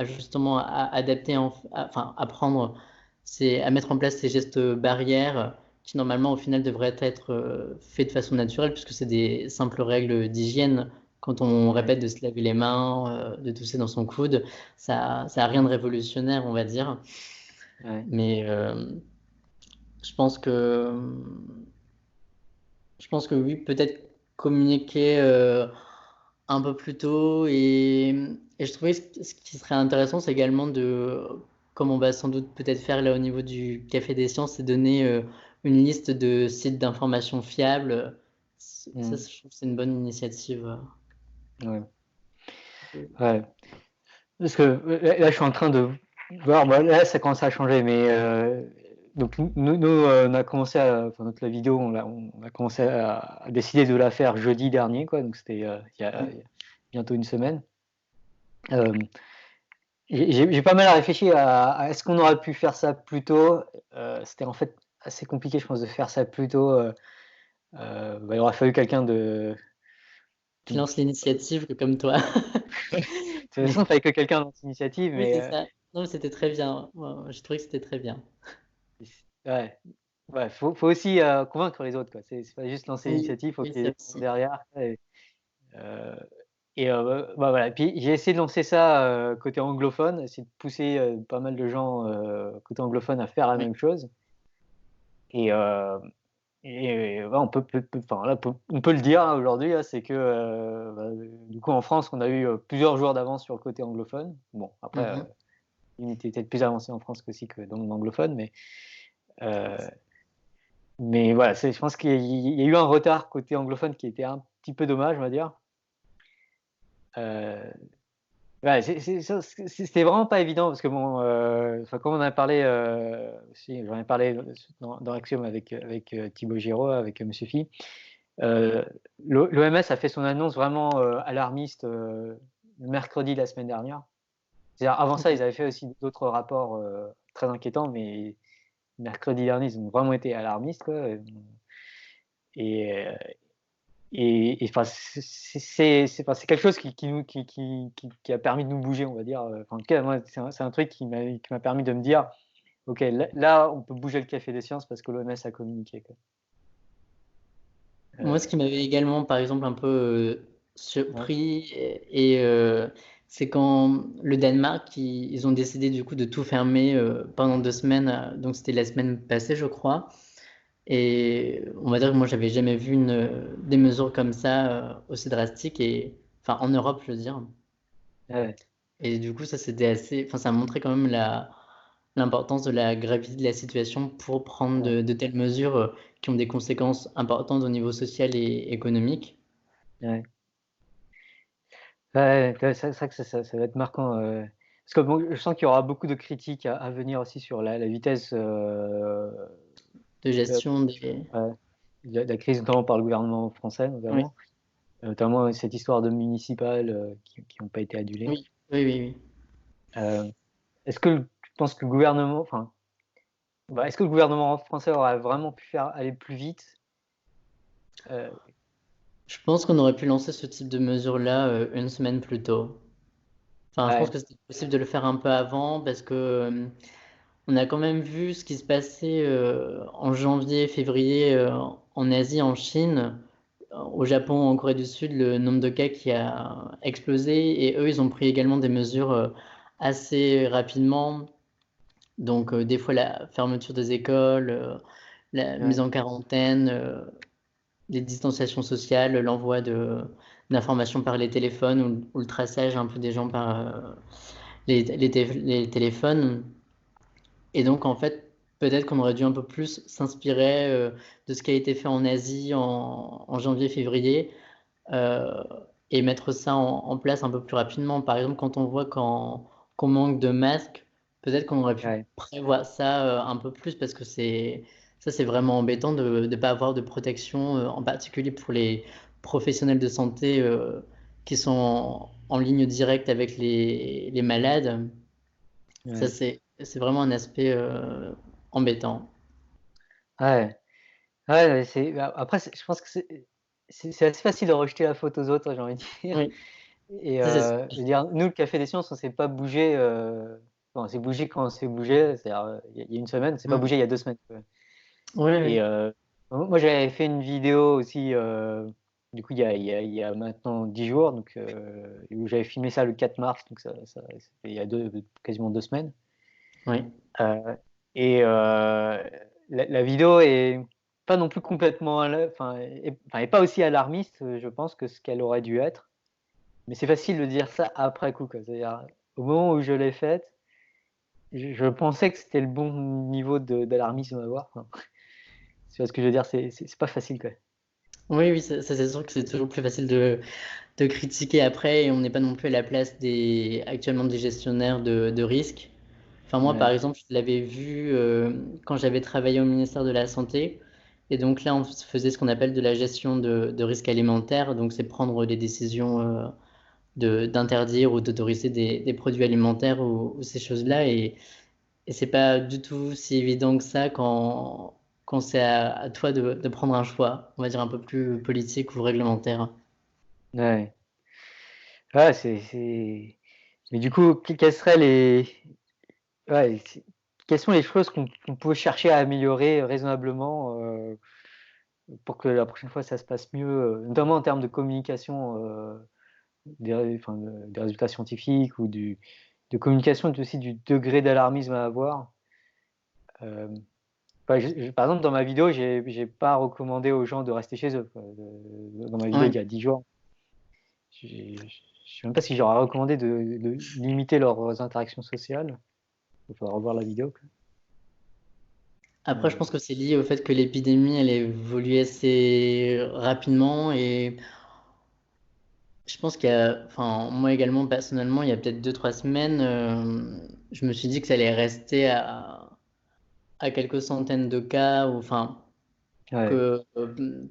justement à adapter, enfin, à mettre en place ces gestes barrières qui normalement au final devraient être faits de façon naturelle puisque c'est des simples règles d'hygiène. Quand on Ouais. répète de se laver les mains, de tousser dans son coude, ça a rien de révolutionnaire, on va dire. Ouais. Mais je pense que Je pense que oui, peut-être communiquer un peu plus tôt et je trouvais ce qui serait intéressant, c'est également comme on va sans doute peut-être faire là au niveau du Café des Sciences, c'est donner une liste de sites d'information fiables. Ça, Mm. je trouve que c'est une bonne initiative. Ouais. Ouais. Parce que là, je suis en train de voir, bah, là, ça commence à changer, mais donc nous, on a commencé enfin, la vidéo, on a commencé à décider de la faire jeudi dernier, quoi, donc c'était il y a bientôt une semaine. Euh, j'ai pas mal réfléchi à est-ce qu'on aurait pu faire ça plus tôt. C'était en fait assez compliqué, je pense, de faire ça plus tôt. il aurait fallu quelqu'un de. Qui lance l'initiative comme toi. De toute façon, il fallait que quelqu'un lance l'initiative, Oui, c'est mais ça. Non, mais c'était très bien. Moi, j'ai trouvé que c'était très bien. ouais, ouais, faut aussi convaincre les autres, quoi. C'est pas juste lancer Oui, l'initiative, faut oui, qu'il y ait ça des gens aussi. derrière. Euh, bah, voilà. Puis j'ai essayé de lancer ça côté anglophone, essayer de pousser pas mal de gens côté anglophone à faire la Oui. même chose. Et, euh, ouais, enfin, là, on peut le dire hein, aujourd'hui, là, c'est que du coup en France, on a eu plusieurs jours d'avance sur le côté anglophone. Bon, après, Mhm. il était peut-être plus avancé en France aussi que dans le monde anglophone, euh, mais voilà, je pense qu'il y a eu un retard côté anglophone qui était un petit peu dommage, on va dire. Euh, Ouais, c'était vraiment pas évident parce que bon, enfin, comme on en a parlé, si, j'en ai parlé dans Axiom avec Thibaut Giraud, avec Monsieur Phi. Euh, L'OMS a fait son annonce vraiment alarmiste le mercredi de la semaine dernière. C'est-à-dire, avant ça, Oui. ils avaient fait aussi d'autres rapports très inquiétants, mais mercredi dernier, ils ont vraiment été alarmistes, quoi. Et, enfin, enfin, c'est quelque chose qui a permis de nous bouger, on va dire. Enfin, en tout cas, moi, c'est un truc qui m'a permis de me dire, OK, là, on peut bouger le café des sciences parce que l'OMS a communiqué, quoi. Moi, ce qui m'avait également, par exemple, un peu Ouais, surpris, c'est quand le Danemark, ils ont décidé du coup de tout fermer pendant 2 semaines. Donc, c'était la semaine passée, je crois. Et on va dire que moi, j'avais jamais vu des mesures comme ça aussi drastiques, enfin, en Europe, je veux dire. ouais, Et du coup, ça, c'était assez. Enfin, ça montrait quand même l'importance de la gravité de la situation pour prendre ouais, de telles mesures qui ont des conséquences importantes au niveau social et économique. ouais. Ouais, c'est vrai que ça va être marquant. Parce que bon, je sens qu'il y aura beaucoup de critiques à venir aussi sur la vitesse De de, gestion des. ouais, de la crise, notamment par le gouvernement français, Oui, notamment cette histoire de municipales qui n'ont pas été annulées. oui, oui, oui, oui. Euh, Est-ce que tu penses que le gouvernement, enfin, est-ce que le gouvernement français aurait vraiment pu faire aller plus vite? Euh, Je pense qu'on aurait pu lancer ce type de mesure-là une semaine plus tôt. Enfin, je pense ouais, que c'était possible de le faire un peu avant parce que on a quand même vu ce qui se passait en janvier, février en Asie, en Chine, au Japon, en Corée du Sud, le nombre de cas qui a explosé et eux, ils ont pris également des mesures assez rapidement. Donc, des fois, la fermeture des écoles, la mise ouais, en quarantaine, les distanciations sociales, l'envoi d'informations par les téléphones ou le traçage un peu des gens par les téléphones. Et donc, en fait, peut-être qu'on aurait dû un peu plus s'inspirer de ce qui a été fait en Asie en janvier, février, euh, et mettre ça en place un peu plus rapidement. Par exemple, quand on voit qu'on manque de masques, peut-être qu'on aurait pu ouais, prévoir ça un peu plus parce que ça, c'est vraiment embêtant de ne pas avoir de protection, en particulier pour les professionnels de santé qui sont en ligne directe avec les malades. Ça, ouais, c'est vraiment un aspect embêtant. ouais, ouais, après, je pense que c'est assez facile de rejeter la faute aux autres, j'ai envie de dire. Oui, Et ça, c'est sûr. je veux dire, nous, le Café des Sciences, on s'est pas bougé. Enfin, on s'est bougé quand on s'est bougé, c'est-à-dire il y a une semaine, on s'est pas Mm. bougé il y a 2 semaines, quoi. Oui, Et oui, moi, j'avais fait une vidéo aussi, du coup, il y a maintenant 10 jours, donc, où j'avais filmé ça le 4 mars, donc c'était il y a quasiment 2 semaines. oui. Euh, et la vidéo est pas non plus complètement, enfin, est pas aussi alarmiste, je pense, que ce qu'elle aurait dû être. Mais c'est facile de dire ça après coup, quoi. C'est-à-dire, au moment où je l'ai faite, je pensais que c'était le bon niveau d'alarmisme à avoir. Enfin, tu vois ce que je veux dire, c'est pas facile, quoi. Oui, oui, ça, c'est sûr que c'est toujours plus facile de critiquer après et on n'est pas non plus à la place actuellement des gestionnaires de risques. Enfin, moi, par Ouais, exemple, je l'avais vu quand j'avais travaillé au ministère de la Santé. Et donc là, on faisait ce qu'on appelle de la gestion de risques alimentaires. Donc, c'est prendre des décisions d'interdire ou d'autoriser des produits alimentaires ou ces choses-là. Et c'est pas du tout si évident que ça quand c'est à toi de prendre un choix, on va dire un peu plus politique ou réglementaire. Ouais. Ouais, mais du coup, quelles seraient ouais, quelles sont les choses qu'on peut chercher à améliorer raisonnablement pour que la prochaine fois ça se passe mieux, notamment en termes de communication des résultats scientifiques ou de communication aussi du degré d'alarmisme à avoir. Euh, Par exemple, dans ma vidéo, j'ai pas recommandé aux gens de rester chez eux. Dans ma vidéo Ouais. d'il y a 10 jours, je sais même pas si j'aurais recommandé de limiter leurs interactions sociales. Il faudra revoir la vidéo, quoi. Après, je pense que c'est lié au fait que l'épidémie, elle évolue assez rapidement et je pense qu'il y a, enfin, moi également, personnellement, il y a peut-être 2, 3 semaines, je me suis dit que ça allait rester à quelques centaines de cas, ou enfin, Ouais. que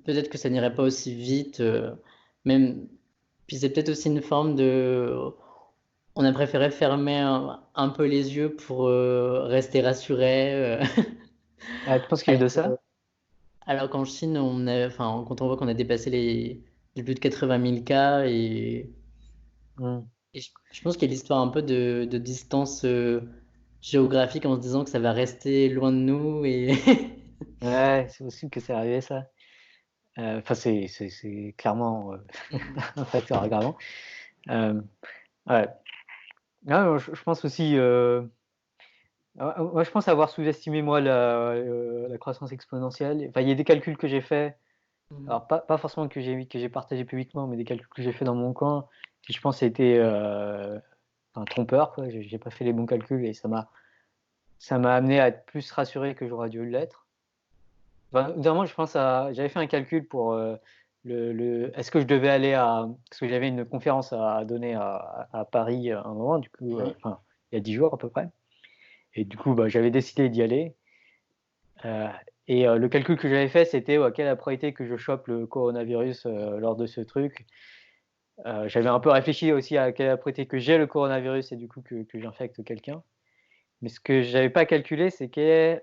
peut-être que ça n'irait pas aussi vite, même, puis c'est peut-être aussi une forme de, on a préféré fermer un peu les yeux pour rester rassuré, Ah, tu penses qu'il y a eu alors, de ça? alors qu'en Chine, enfin, quand on voit qu'on a dépassé les plus de 80 000 cas Hmm. et je pense qu'il y a l'histoire un peu de distance géographique en se disant que ça va rester loin de nous et Ouais, c'est possible que c'est arrivé ça. Enfin, c'est clairement un facteur aggravant. Euh, ouais. Ah, je pense aussi. Moi, je pense avoir sous-estimé moi la croissance exponentielle. Enfin, il y a des calculs que j'ai faits. Alors pas forcément que j'ai partagé publiquement, mais des calculs que j'ai fait dans mon coin, qui je pense étaient enfin, trompeurs, quoi. J'ai pas fait les bons calculs et ça m'a amené à être plus rassuré que j'aurais dû l'être. Enfin, notamment, j'avais fait un calcul pour est-ce que je devais aller parce que j'avais une conférence à donner à Paris à un moment, du coup, ouais. enfin, il y a 10 jours à peu près. Et du coup, bah, j'avais décidé d'y aller. Euh, et le calcul que j'avais fait, c'était quelle est la probabilité que je chope le coronavirus lors de ce truc. J'avais un peu réfléchi aussi à quelle est la probabilité que j'ai le coronavirus et du coup que j'infecte quelqu'un. Mais ce que je n'avais pas calculé, c'est quelle est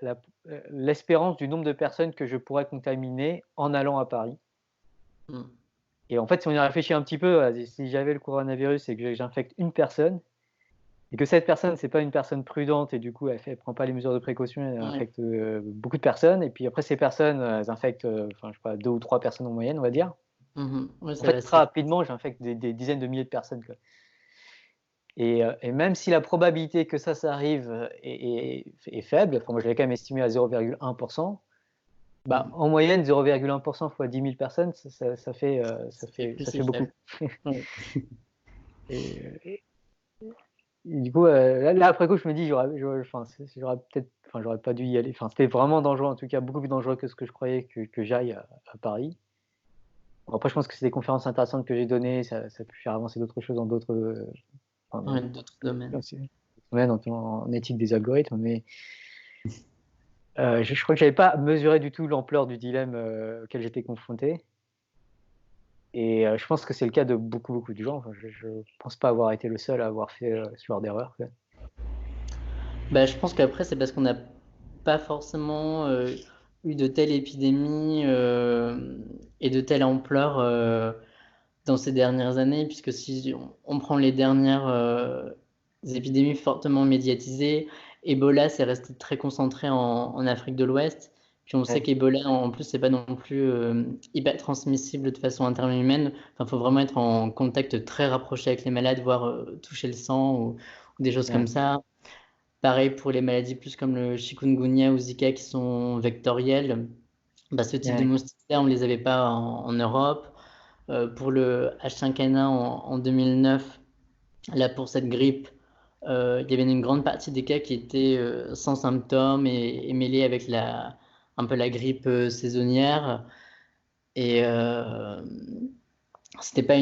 l'espérance du nombre de personnes que je pourrais contaminer en allant à Paris. Mm. Et en fait, si on y réfléchit un petit peu, si j'avais le coronavirus et que j'infecte une personne, et que cette personne, c'est pas une personne prudente, et du coup, elle prend pas les mesures de précaution, elle Ouais. infecte beaucoup de personnes, et puis après, ces personnes, elles infectent, enfin, je sais pas, 2 ou 3 personnes en moyenne, on va dire. Mhm. Ouais, En ça fait, va, très c'est. rapidement, j'infecte des dizaines de milliers de personnes, quoi. Et même si la probabilité que ça arrive est faible, enfin, moi, je l'ai quand même estimé à 0,1%, bah, Mm. en moyenne, 0,1% fois 10 000 personnes, ça fait, ça C'est fait, plus ça si fait beaucoup. faible. Ouais. Et du coup, là, après coup, je me dis, j'aurais peut-être, enfin, j'aurais pas dû y aller. Enfin, c'était vraiment dangereux, en tout cas, beaucoup plus dangereux que ce que je croyais que j'aille à Paris. Bon, après, je pense que c'est des conférences intéressantes que j'ai données, ça a pu faire avancer d'autres choses dans d'autres enfin, Ouais, d'autres domaines. domaines, en éthique des algorithmes, mais je crois que j'avais pas mesuré du tout l'ampleur du dilemme auquel j'étais confronté. Et je pense que c'est le cas de beaucoup, beaucoup de gens. Enfin, je pense pas avoir été le seul à avoir fait ce genre d'erreur, quoi. Bah, je pense qu'après, c'est parce qu'on n'a pas forcément eu de telles épidémies et de telle ampleur dans ces dernières années, puisque si on prend les dernières épidémies fortement médiatisées, Ebola, c'est resté très concentré en Afrique de l'Ouest. Puis on sait Ouais, qu'Ebola, en plus, c'est pas non plus hyper transmissible de façon interhumaine. Enfin, faut vraiment être en contact très rapproché avec les malades, voire toucher le sang ou des choses comme ouais, ça. Pareil pour les maladies plus comme le chikungunya ou Zika qui sont vectorielles. Bah, ce type de ouais, moustiques-là, on ne les avait pas en Europe. Pour le H5N1 en 2009, là pour cette grippe, il y avait une grande partie des cas qui étaient sans symptômes et mêlés avec un peu la grippe saisonnière. Et c'était pas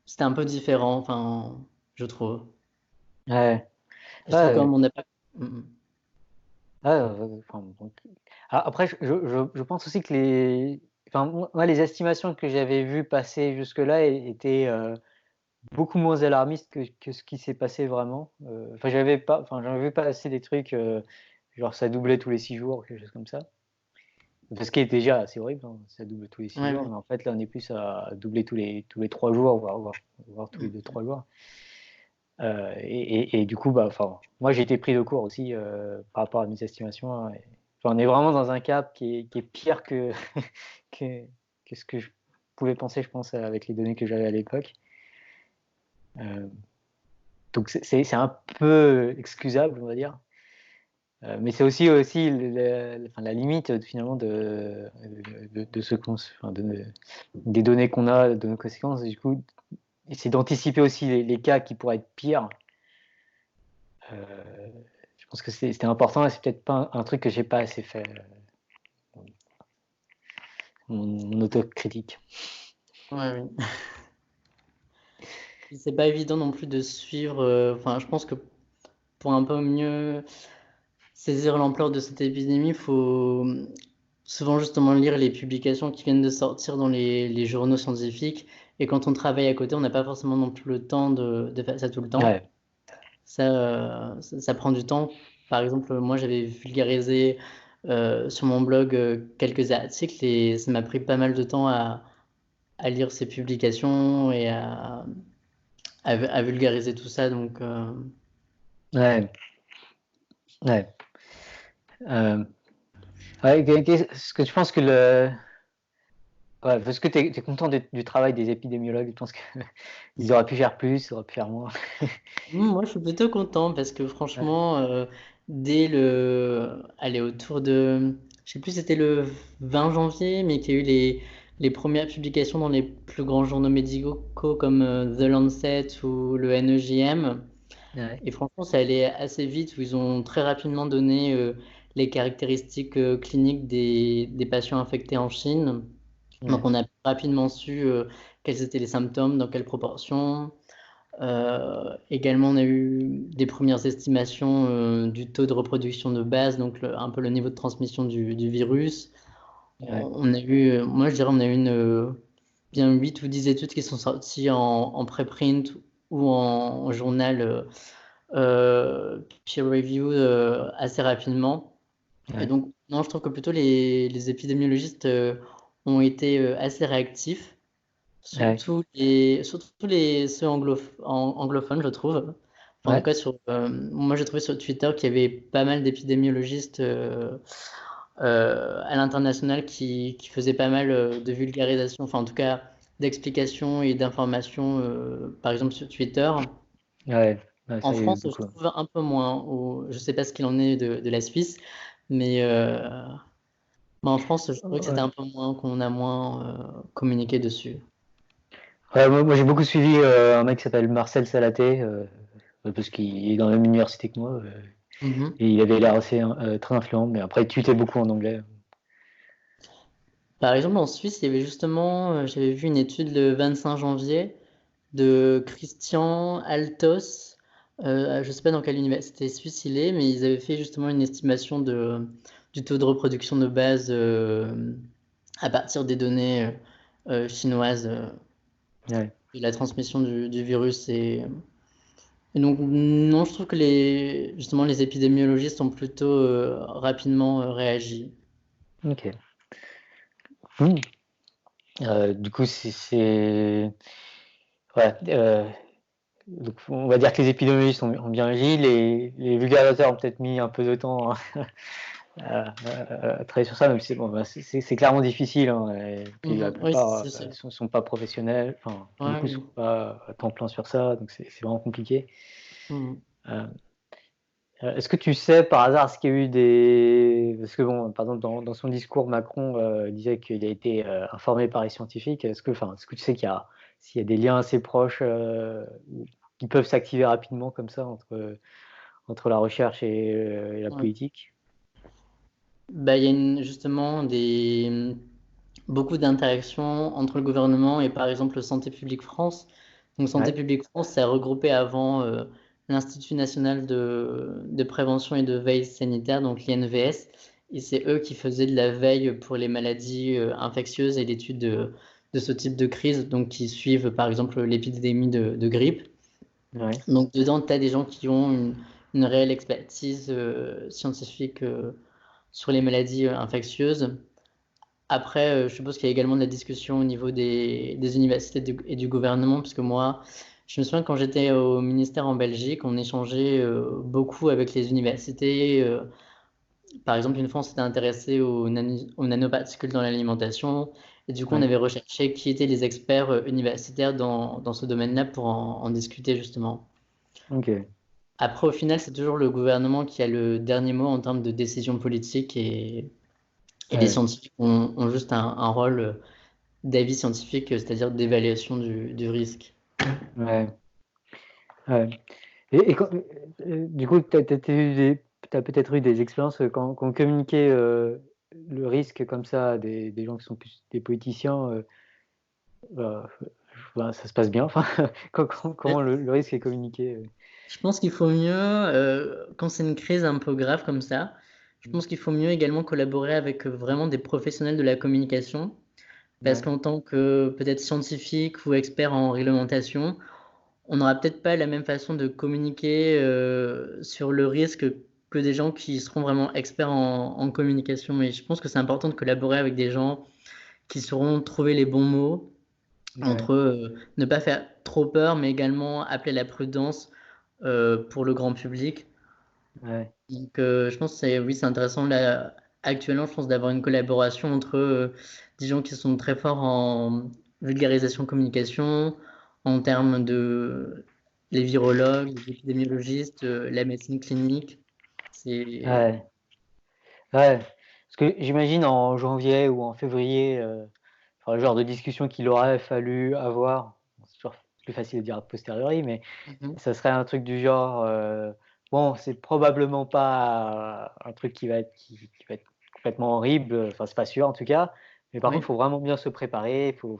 c'était un peu différent, enfin, je trouve. ouais. Je trouve Ouais, comme on n'a pas. Mm, enfin, après, je pense aussi que enfin, moi, les estimations que j'avais vues passer jusque-là étaient beaucoup moins alarmistes que ce qui s'est passé vraiment. Enfin, j'avais vu passer des trucs, genre ça doublait tous les 6 jours, quelque chose comme ça. ce qui est déjà assez horrible, hein, ça double tous les 6 Ouais, jours, ouais. mais en fait, là, on est plus à doubler tous les 3 jours, voire tous les Mm. 2-3 jours. Et du coup, bah, moi, j'ai été pris de court aussi par rapport à mes estimations, hein, on est vraiment dans un cap qui est pire que, que ce que je pouvais penser, je pense, avec les données que j'avais à l'époque. Euh, donc, c'est un peu excusable, on va dire. Mais c'est aussi la limite finalement de ce des données qu'on a, de nos conséquences. Du coup, c'est d'anticiper aussi les cas qui pourraient être pires. Je pense que c'était important et c'est peut-être pas un truc que j'ai pas assez fait. Mon autocritique. Ouais, oui. C'est pas évident non plus de suivre. Enfin, je pense que pour un peu mieux saisir l'ampleur de cette épidémie, il faut souvent justement lire les publications qui viennent de sortir dans les journaux scientifiques. Et quand on travaille à côté, on n'a pas forcément non plus le temps de faire ça tout le temps. Ouais, Ça prend du temps. Par exemple, moi, j'avais vulgarisé sur mon blog quelques articles et ça m'a pris pas mal de temps à lire ces publications et à vulgariser tout ça. Donc, ouais, ouais. Euh, ouais, est-ce que tu penses que est-ce que tu es content du travail des épidémiologues? Tu penses qu'ils auraient pu faire plus, ils auraient pu faire moins? moi, je suis plutôt content parce que Ouais, franchement, allez, autour je sais plus, c'était le 20 janvier, mais qu'il y a eu les premières publications dans les plus grands journaux médicaux comme The Lancet ou le NEJM. ouais, Et franchement, ça allait assez vite, où ils ont très rapidement donné les caractéristiques cliniques des patients infectés en Chine. Donc, ouais, on a rapidement su quels étaient les symptômes, dans quelle proportion. Également, on a eu des premières estimations du taux de reproduction de base, donc un peu le niveau de transmission du virus. ouais, On a eu, moi je dirais, on a eu bien 8 ou 10 études qui sont sorties en préprint ou en journal peer review assez rapidement. Et ouais, donc, non, je trouve que plutôt les épidémiologistes ont été assez réactifs. ouais, Surtout ceux anglophones, je trouve. Enfin, en tout ouais, cas, moi j'ai trouvé sur Twitter qu'il y avait pas mal d'épidémiologistes à l'international qui faisaient pas mal de vulgarisation, enfin en tout cas d'explications et d'informations, par exemple sur Twitter. ouais, ouais, En ça, il y a eu France, je beaucoup. trouve un peu moins. Je sais pas ce qu'il en est de la Suisse, mais en France, je trouvais que c'était Ouais. un peu moins, qu'on a moins communiqué dessus. Ouais, moi, j'ai beaucoup suivi un mec qui s'appelle Marcel Salaté, parce qu'il est dans la même université que moi, Mhm. et il avait l'air assez très influent, mais après il tweetait beaucoup en anglais. Par exemple, en Suisse, il y avait justement, j'avais vu une étude le 25 janvier de Christian Altos. Je ne sais pas dans quelle université suisse il est, mais ils avaient fait justement une estimation du taux de reproduction de base à partir des données chinoises Ouais, et la transmission du virus. Et donc, non, je trouve que justement, les épidémiologistes ont plutôt rapidement réagi. ok. Hmm. Du coup, ouais, donc on va dire que les épidémiologistes ont bien agi, les vulgarisateurs ont peut-être mis un peu de temps à travailler sur ça, même si bon, bah, c'est clairement difficile, hein, et puis la Mhm. Oui, plupart c'est ça. sont pas professionnels, enfin Ouais, beaucoup sont oui. pas à temps plein sur ça, donc c'est vraiment compliqué. Mhm. Euh, Est-ce que tu sais par hasard ce qu'il y a eu des... Parce que bon, par exemple, dans son discours, Macron disait qu'il a été informé par les scientifiques. Est-ce que tu sais s'il y a des liens assez proches qui peuvent s'activer rapidement comme ça entre la recherche et la Ouais. politique? Bah, il y a justement beaucoup d'interactions entre le gouvernement et par exemple Santé publique France. Donc Santé Ouais, publique France, ça a regroupé avant l'Institut national de prévention et de veille sanitaire, donc l'INVS. Et c'est eux qui faisaient de la veille pour les maladies infectieuses et l'étude de ce type de crise, donc qui suivent par exemple l'épidémie de grippe. ouais, Donc dedans, tu as des gens qui ont une réelle expertise scientifique sur les maladies infectieuses. Après, je suppose qu'il y a également de la discussion au niveau des universités et du gouvernement, parce que moi, je me souviens quand j'étais au ministère en Belgique, on échangeait beaucoup avec les universités. Par exemple, une fois, on s'était intéressé aux nanoparticules dans l'alimentation, et du coup, on Ouais. avait recherché qui étaient les experts universitaires dans ce domaine-là pour en discuter justement. Ok. Après, au final, c'est toujours le gouvernement qui a le dernier mot en termes de décision politique et les Ouais. scientifiques ont juste un rôle d'avis scientifique, c'est-à-dire d'évaluation du risque. Ouais. Ouais. Du coup, tu as peut-être eu des expériences quand on communiquait le risque comme ça à des gens qui sont plus des politiciens, bah, ça se passe bien. Enfin, comment le risque est communiqué Je pense qu'il faut mieux, quand c'est une crise un peu grave comme ça, je pense qu'il faut mieux également collaborer avec vraiment des professionnels de la communication, parce Ouais. qu'en tant que peut-être scientifique ou expert en réglementation, on n'aura peut-être pas la même façon de communiquer sur le risque que des gens qui seront vraiment experts en communication. Mais je pense que c'est important de collaborer avec des gens qui sauront trouver les bons mots Ouais. entre ne pas faire trop peur, mais également appeler à la prudence pour le grand public. Ouais. Donc, je pense que oui, c'est intéressant là, actuellement, je pense d'avoir une collaboration entre des gens qui sont très forts en vulgarisation communication, en termes de les virologues, les épidémiologistes, la médecine clinique. C'est Ouais. Ouais. Parce que j'imagine en janvier ou en février, enfin, le genre de discussion qu'il aurait fallu avoir, bon, c'est toujours plus facile à dire a posteriori, mais Mhm. ça serait un truc du genre, bon, c'est probablement pas un truc qui va être complètement horrible, enfin, c'est pas sûr en tout cas, mais par contre, il Oui, faut vraiment bien se préparer, il faut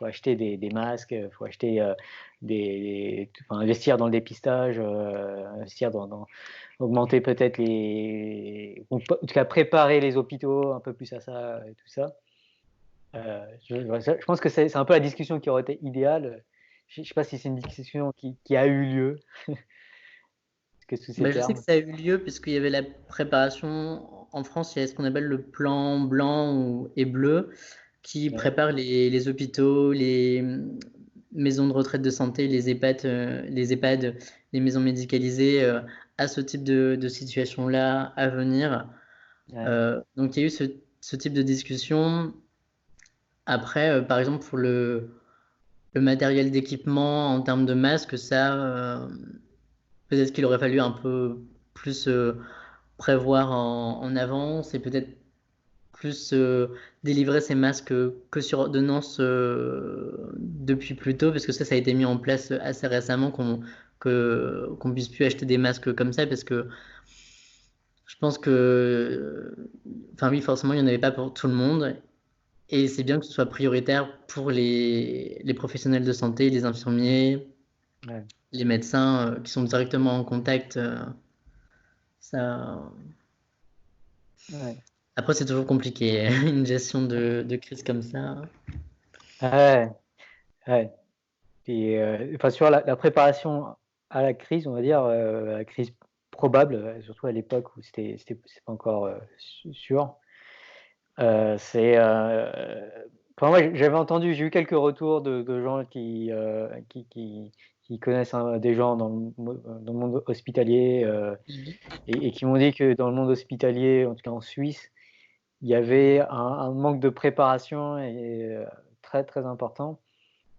acheter des masques, il faut acheter, enfin, investir dans le dépistage, investir dans augmenter peut-être en tout cas préparer les hôpitaux un peu plus à ça et tout ça. Je pense que c'est un peu la discussion qui aurait été idéale. Je sais pas si c'est une discussion qui a eu lieu, que sous ces bah, je sais que termes. ça a eu lieu puisqu'il y avait la préparation. En France, il y a ce qu'on appelle le plan blanc et bleu qui Ouais, prépare les hôpitaux, les maisons de retraite de santé, les EHPAD, les maisons médicalisées à ce type de situation-là à venir. ouais, Donc il y a eu ce type de discussion. Après, par exemple, pour le matériel d'équipement en termes de masques, ça, peut-être qu'il aurait fallu un peu plus prévoir en avance et peut-être plus délivrer ces masques que sur ordonnance depuis plus tôt, parce que ça a été mis en place assez récemment qu'on puisse plus acheter des masques comme ça, parce que je pense que, enfin oui, forcément, il n'y en avait pas pour tout le monde, et c'est bien que ce soit prioritaire pour les professionnels de santé, les infirmiers, ouais, les médecins qui sont directement en contact. Ça... ouais, Après, c'est toujours compliqué, une gestion de crise comme ça. ouais, ouais. Et enfin, sur la préparation à la crise, on va dire, à la crise probable, surtout à l'époque où c'est pas encore sûr. C'est enfin, moi, j'avais entendu, j'ai eu quelques retours de gens qui connaissent des gens dans le monde hospitalier, Mhm. et qui m'ont dit que dans le monde hospitalier, en tout cas en Suisse, il y avait un manque de préparation très très important,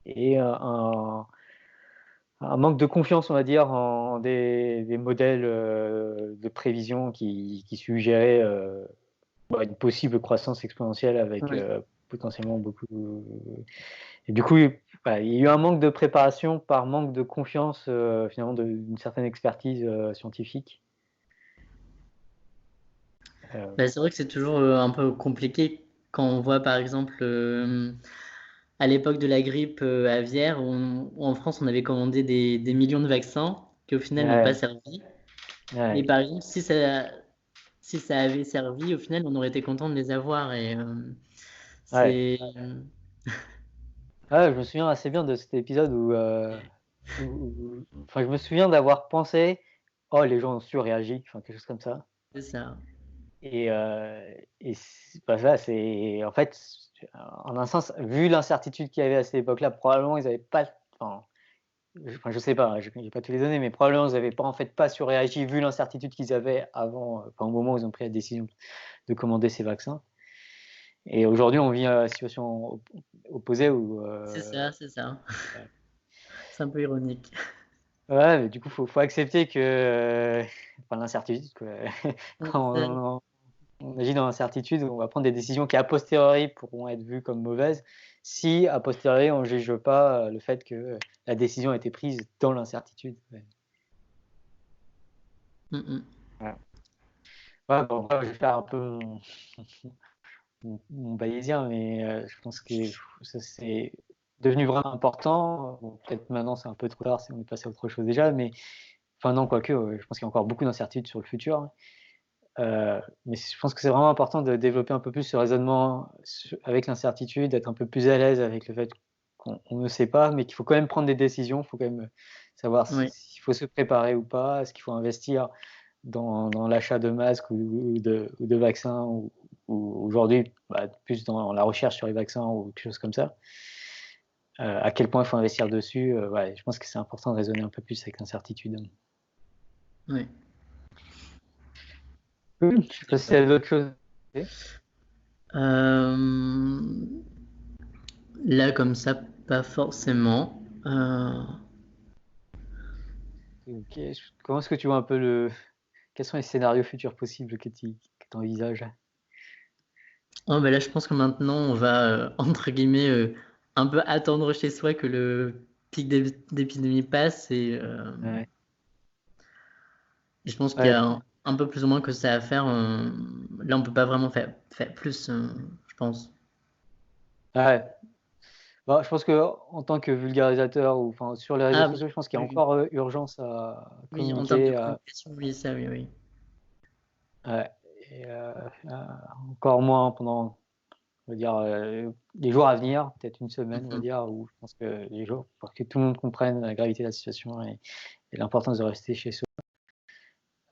et un manque de confiance, on va dire, en des modèles de prévision qui suggéraient une possible croissance exponentielle avec Oui. potentiellement beaucoup. Et du coup, voilà, il y a eu un manque de préparation par manque de confiance, finalement, d'une certaine expertise scientifique. Euh, Bah, c'est vrai que c'est toujours un peu compliqué quand on voit par exemple à l'époque de la grippe aviaire où en France on avait commandé des millions de vaccins qui au final n'ont pas ouais, servi. Et ouais, par exemple, si ça avait servi, au final on aurait été content de les avoir. Et ouais. c'est. Ouais, je me souviens assez bien de cet épisode enfin, je me souviens d'avoir pensé, oh, les gens ont surréagi, enfin, quelque chose comme ça. C'est ça. Voilà, c'est en fait, en un sens, vu l'incertitude qu'il y avait à cette époque-là, probablement ils n'avaient pas, je sais pas, j'ai pas tous les données, mais probablement ils n'avaient pas en fait pas surréagi vu l'incertitude qu'ils avaient avant, au moment où ils ont pris la décision de commander ces vaccins. Et aujourd'hui, on vit à la situation opposée où C'est ça, c'est ça. ouais. C'est un peu ironique. Ouais, mais du coup, faut accepter que, l'incertitude, quoi. Ouais, Quand on agit dans l'incertitude, on va prendre des décisions qui, a posteriori, pourront être vues comme mauvaises, si, a posteriori, on ne juge pas le fait que la décision a été prise dans l'incertitude. Ouais. Ouais. Ouais, bon, je vais faire un peu mon bayésien, mais je pense que ça, c'est devenu vraiment important. Bon, peut-être maintenant, c'est un peu trop tard si on est passé à autre chose déjà, mais enfin non, quoique, je pense qu'il y a encore beaucoup d'incertitudes sur le futur. Hein. Mais je pense que c'est vraiment important de développer un peu plus ce raisonnement avec l'incertitude, d'être un peu plus à l'aise avec le fait qu'on ne sait pas, mais qu'il faut quand même prendre des décisions. Il faut quand même savoir Oui, s'il faut se préparer ou pas, est-ce qu'il faut investir dans l'achat de masques ou de vaccins, ou aujourd'hui, plus dans la recherche sur les vaccins ou quelque chose comme ça. À quel point il faut investir dessus. Ouais, je pense que c'est important de raisonner un peu plus avec l'incertitude. oui. Je ne sais pas s'il y a d'autres choses. Euh, Là, comme ça, pas forcément. Ok. Comment est-ce que tu vois un peu quels sont les scénarios futurs possibles que tu envisages? Oh, bah là, je pense que maintenant, on va, entre guillemets, un peu attendre chez soi que le pic d'épidémie passe. Ouais. Je pense qu'il y Ouais. a un peu plus ou moins que ça à faire. Là, on peut pas vraiment faire plus, je pense. Ouais. Bon, je pense que en tant que vulgarisateur ou sur les réseaux Ah oui, sociaux, je pense qu'il y a oui, oui. encore urgence à Oui, en termes de communiquer. communication, oui, ça, oui, oui. Ouais. Et, encore moins pendant, on va dire, les jours à venir, peut-être une semaine, on va Mhm. dire, où je pense que les jours, pour que tout le monde comprenne la gravité de la situation et l'importance de rester chez soi.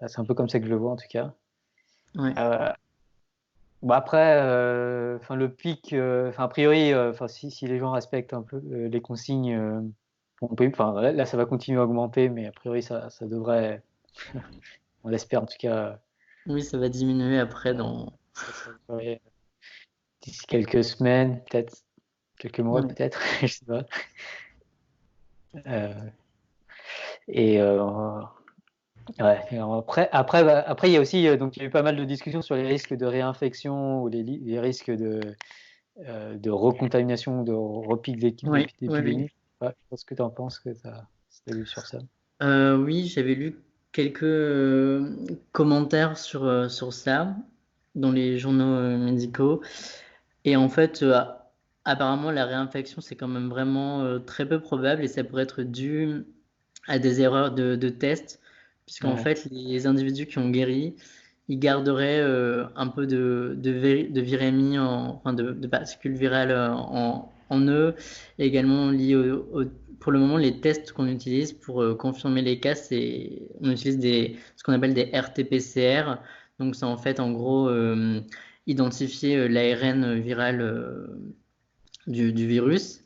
C'est un peu comme ça que je le vois en tout cas. Ouais. Euh, Bon après, le pic, a priori, si les gens respectent un peu les consignes, là, ça va continuer à augmenter, mais a priori, ça devrait, on l'espère en tout cas, Oui, ça va diminuer après euh, dans. ça devrait, d'ici quelques semaines, peut-être quelques mois, Ouais. peut-être, je sais pas. Euh, et ouais. Et après, il y a aussi, donc il y a eu pas mal de discussions sur les risques de réinfection ou les risques de recontamination, de repic Oui, oui, oui. d'épidémie. Ouais, je pense que tu en penses, que tu as lu sur ça. Oui, j'avais lu quelques commentaires sur ça dans les journaux médicaux. Et en fait, apparemment, la réinfection, c'est quand même vraiment très peu probable et ça pourrait être dû à des erreurs de test, puisqu'en Ouais, fait, les individus qui ont guéri, ils garderaient un peu de virémie, enfin de particules virales en eux, et également liées pour le moment, les tests qu'on utilise pour confirmer les cas, on utilise ce qu'on appelle des RT-PCR. Donc, c'est en fait, en gros, identifier l'ARN viral du virus.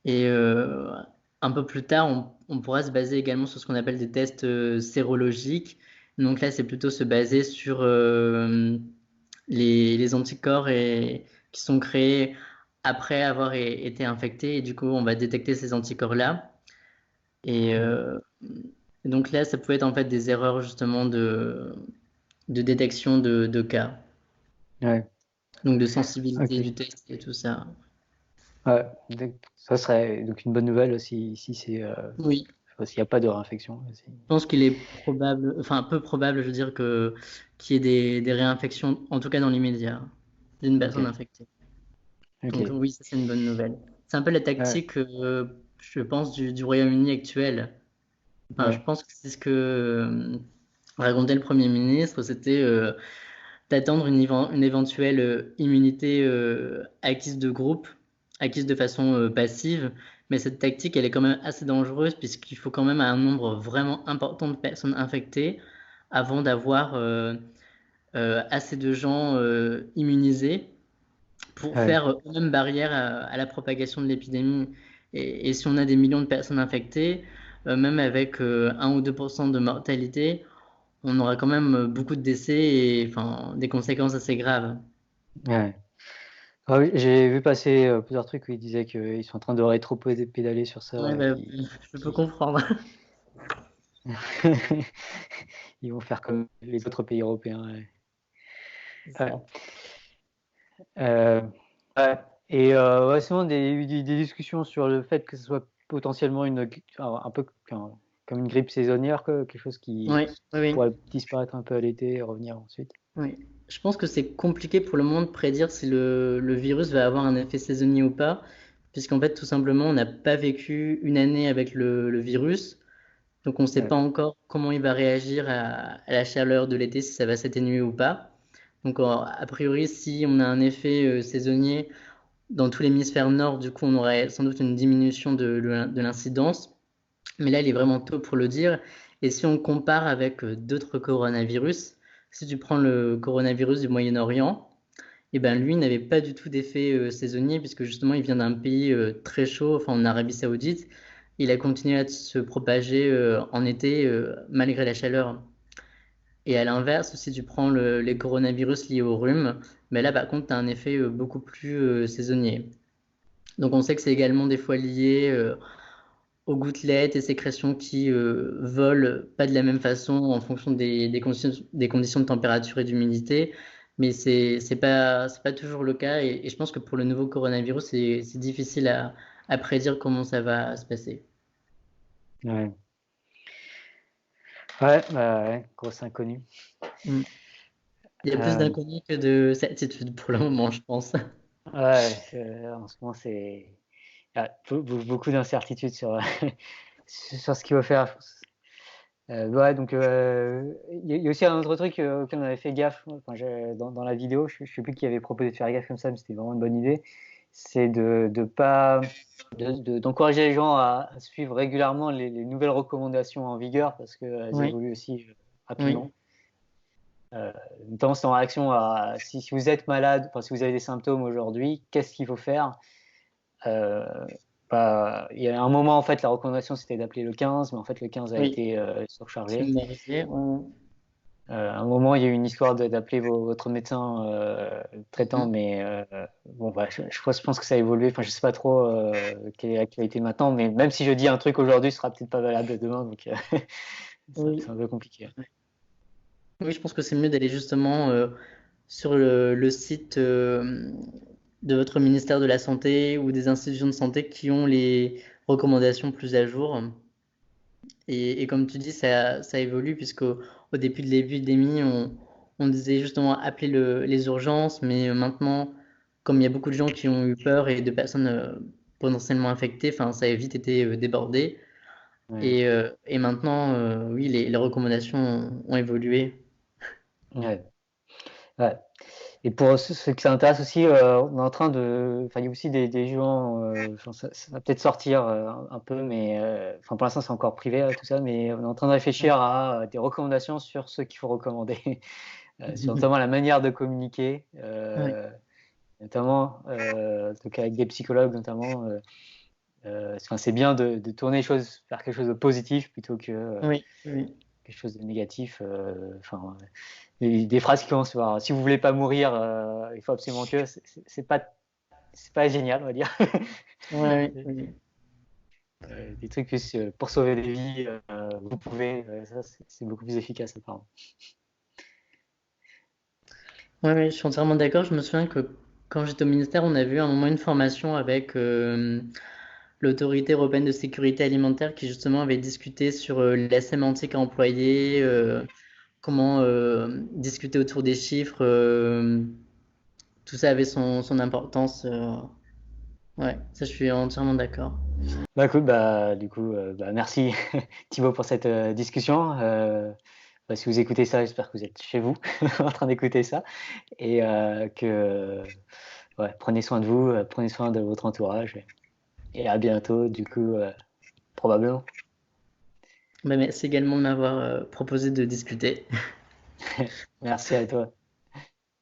Et un peu plus tard, on pourra se baser également sur ce qu'on appelle des tests sérologiques. Donc là, c'est plutôt se baser sur les anticorps qui sont créés après avoir été infectés. Et du coup, on va détecter ces anticorps-là. Et donc là, ça pouvait être en fait des erreurs justement de détection de cas. ouais, Donc de sensibilité ok. du test et tout ça. Ouais, donc, ça serait donc une bonne nouvelle si c'est, Oui, s'il n'y a pas de réinfection. je pense qu'il est probable, enfin peu probable, je veux dire, qu'il y ait des réinfections, en tout cas dans l'immédiat, d'une Ok, personne infectée. Donc ok. oui, ça c'est une bonne nouvelle. C'est un peu la Ouais, tactique, je pense, du Royaume-Uni actuel. Enfin, je ouais, pense que c'est ce que racontait le Premier ministre, c'était d'attendre une éventuelle immunité acquise de groupe, acquise de façon passive. Mais cette tactique, elle est quand même assez dangereuse puisqu'il faut quand même un nombre vraiment important de personnes infectées avant d'avoir assez de gens immunisés pour Ouais, faire eux-mêmes barrière à la propagation de l'épidémie. Et si on a des millions de personnes infectées, même avec 1 ou 2% de mortalité, on aura quand même beaucoup de décès et enfin, des conséquences assez graves. ouais. Ah oui, j'ai vu passer plusieurs trucs où ils disaient qu'ils sont en train de rétro-pédaler sur ça. Ouais, bah, je peux comprendre. Ils vont faire comme les autres pays européens. Ouais. C'est Ouais. ça. Euh, ouais. Et ouais, sinon, des discussions sur le fait que ce soit potentiellement un peu comme une grippe saisonnière, quoi, quelque chose Oui, oui, qui oui. pourrait disparaître un peu à l'été et revenir ensuite. Oui. Je pense que c'est compliqué pour le moment de prédire si le virus va avoir un effet saisonnier ou pas, puisqu'en fait, tout simplement, on n'a pas vécu une année avec le virus, donc on ne sait Ouais, pas encore comment il va réagir à la chaleur de l'été, si ça va s'atténuer ou pas. Donc, a priori, si on a un effet saisonnier dans tout l'hémisphère nord, du coup, on aurait sans doute une diminution de l'incidence. Mais là, il est vraiment tôt pour le dire. Et si on compare avec d'autres coronavirus, si tu prends le coronavirus du Moyen-Orient, eh ben lui n'avait pas du tout d'effet saisonnier puisque justement il vient d'un pays très chaud, enfin en Arabie Saoudite. Il a continué à se propager en été malgré la chaleur. Et à l'inverse, si tu prends les coronavirus liés au rhume, ben là par contre tu as un effet beaucoup plus saisonnier. Donc on sait que c'est également des fois lié aux gouttelettes et sécrétions qui volent pas de la même façon en fonction des conditions de température et d'humidité. Mais c'est pas toujours le cas. Et je pense que pour le nouveau coronavirus, c'est difficile à prédire comment ça va se passer. ouais, ouais, bah ouais, grosse inconnue. Mm. Il y a plus Euh, d'inconnus que de certitudes pour le moment, je pense. ouais, en ce moment, il y a beaucoup d'incertitudes sur, sur ce qu'il faut faire, je pense. Ouais, donc il y a aussi un autre truc auquel on avait fait gaffe, enfin, dans la vidéo, je sais plus qui avait proposé de faire gaffe comme ça, mais c'était vraiment une bonne idée, c'est de pas d'encourager les gens à suivre régulièrement les nouvelles recommandations en vigueur parce qu'elles Oui, évoluent aussi oui, rapidement. Notamment c'est en réaction à si vous êtes malade, enfin, si vous avez des symptômes aujourd'hui, qu'est-ce qu'il faut faire? Euh, il y a un moment, en fait, la recommandation c'était d'appeler le 15, mais en fait, le 15 a oui. été C'est surchargé. mérité. À un moment, il y a eu une histoire d'appeler votre médecin traitant, Mhm. mais bon, bah, je pense que ça a évolué. Enfin, je sais pas trop quelle est l'actualité maintenant, mais même si je dis un truc aujourd'hui, ce sera peut-être pas valable demain, donc c'est Oui. un peu compliqué. Oui, je pense que c'est mieux d'aller justement sur le site de votre ministère de la Santé ou des institutions de santé qui ont les recommandations plus à jour. Et comme tu dis, ça évolue puisque au début de l'épidémie, on disait justement appeler les urgences, mais maintenant, comme il y a beaucoup de gens qui ont eu peur et de personnes potentiellement infectées, enfin, ça a vite été débordé. Ouais. Et maintenant, oui, les recommandations ont évolué. Ouais. Ouais. Et pour ceux que ça intéresse aussi, on est en train enfin, il y a aussi des gens, enfin, ça va peut-être sortir un peu, mais enfin, pour l'instant c'est encore privé tout ça, mais on est en train de réfléchir à des recommandations sur ce qu'il faut recommander, sur notamment la manière de communiquer, Ouais. notamment donc avec des psychologues notamment. Enfin, c'est bien de tourner les choses vers quelque chose de positif plutôt que Oui, oui. quelque chose de négatif. Enfin, des phrases qui commencent par si vous voulez pas mourir, il faut absolument que c'est pas génial, on va dire. Ouais, oui. Des trucs plus pour sauver des vies, vous pouvez, ça c'est beaucoup plus efficace apparemment. Ouais, ouais, je suis entièrement d'accord. Je me souviens que quand j'étais au ministère, on avait eu un moment une formation avec l'Autorité européenne de sécurité alimentaire qui justement avait discuté sur la sémantique à employer, comment discuter autour des chiffres. Tout ça avait son importance. Ouais, ça je suis entièrement d'accord. Bah écoute, bah du coup, bah, merci Thibaut pour cette discussion. Bah, si vous écoutez ça, j'espère que vous êtes chez vous en train d'écouter ça et ouais, prenez soin de vous, prenez soin de votre entourage et à bientôt du coup, probablement. Bah, merci également de m'avoir proposé de discuter. Merci à toi.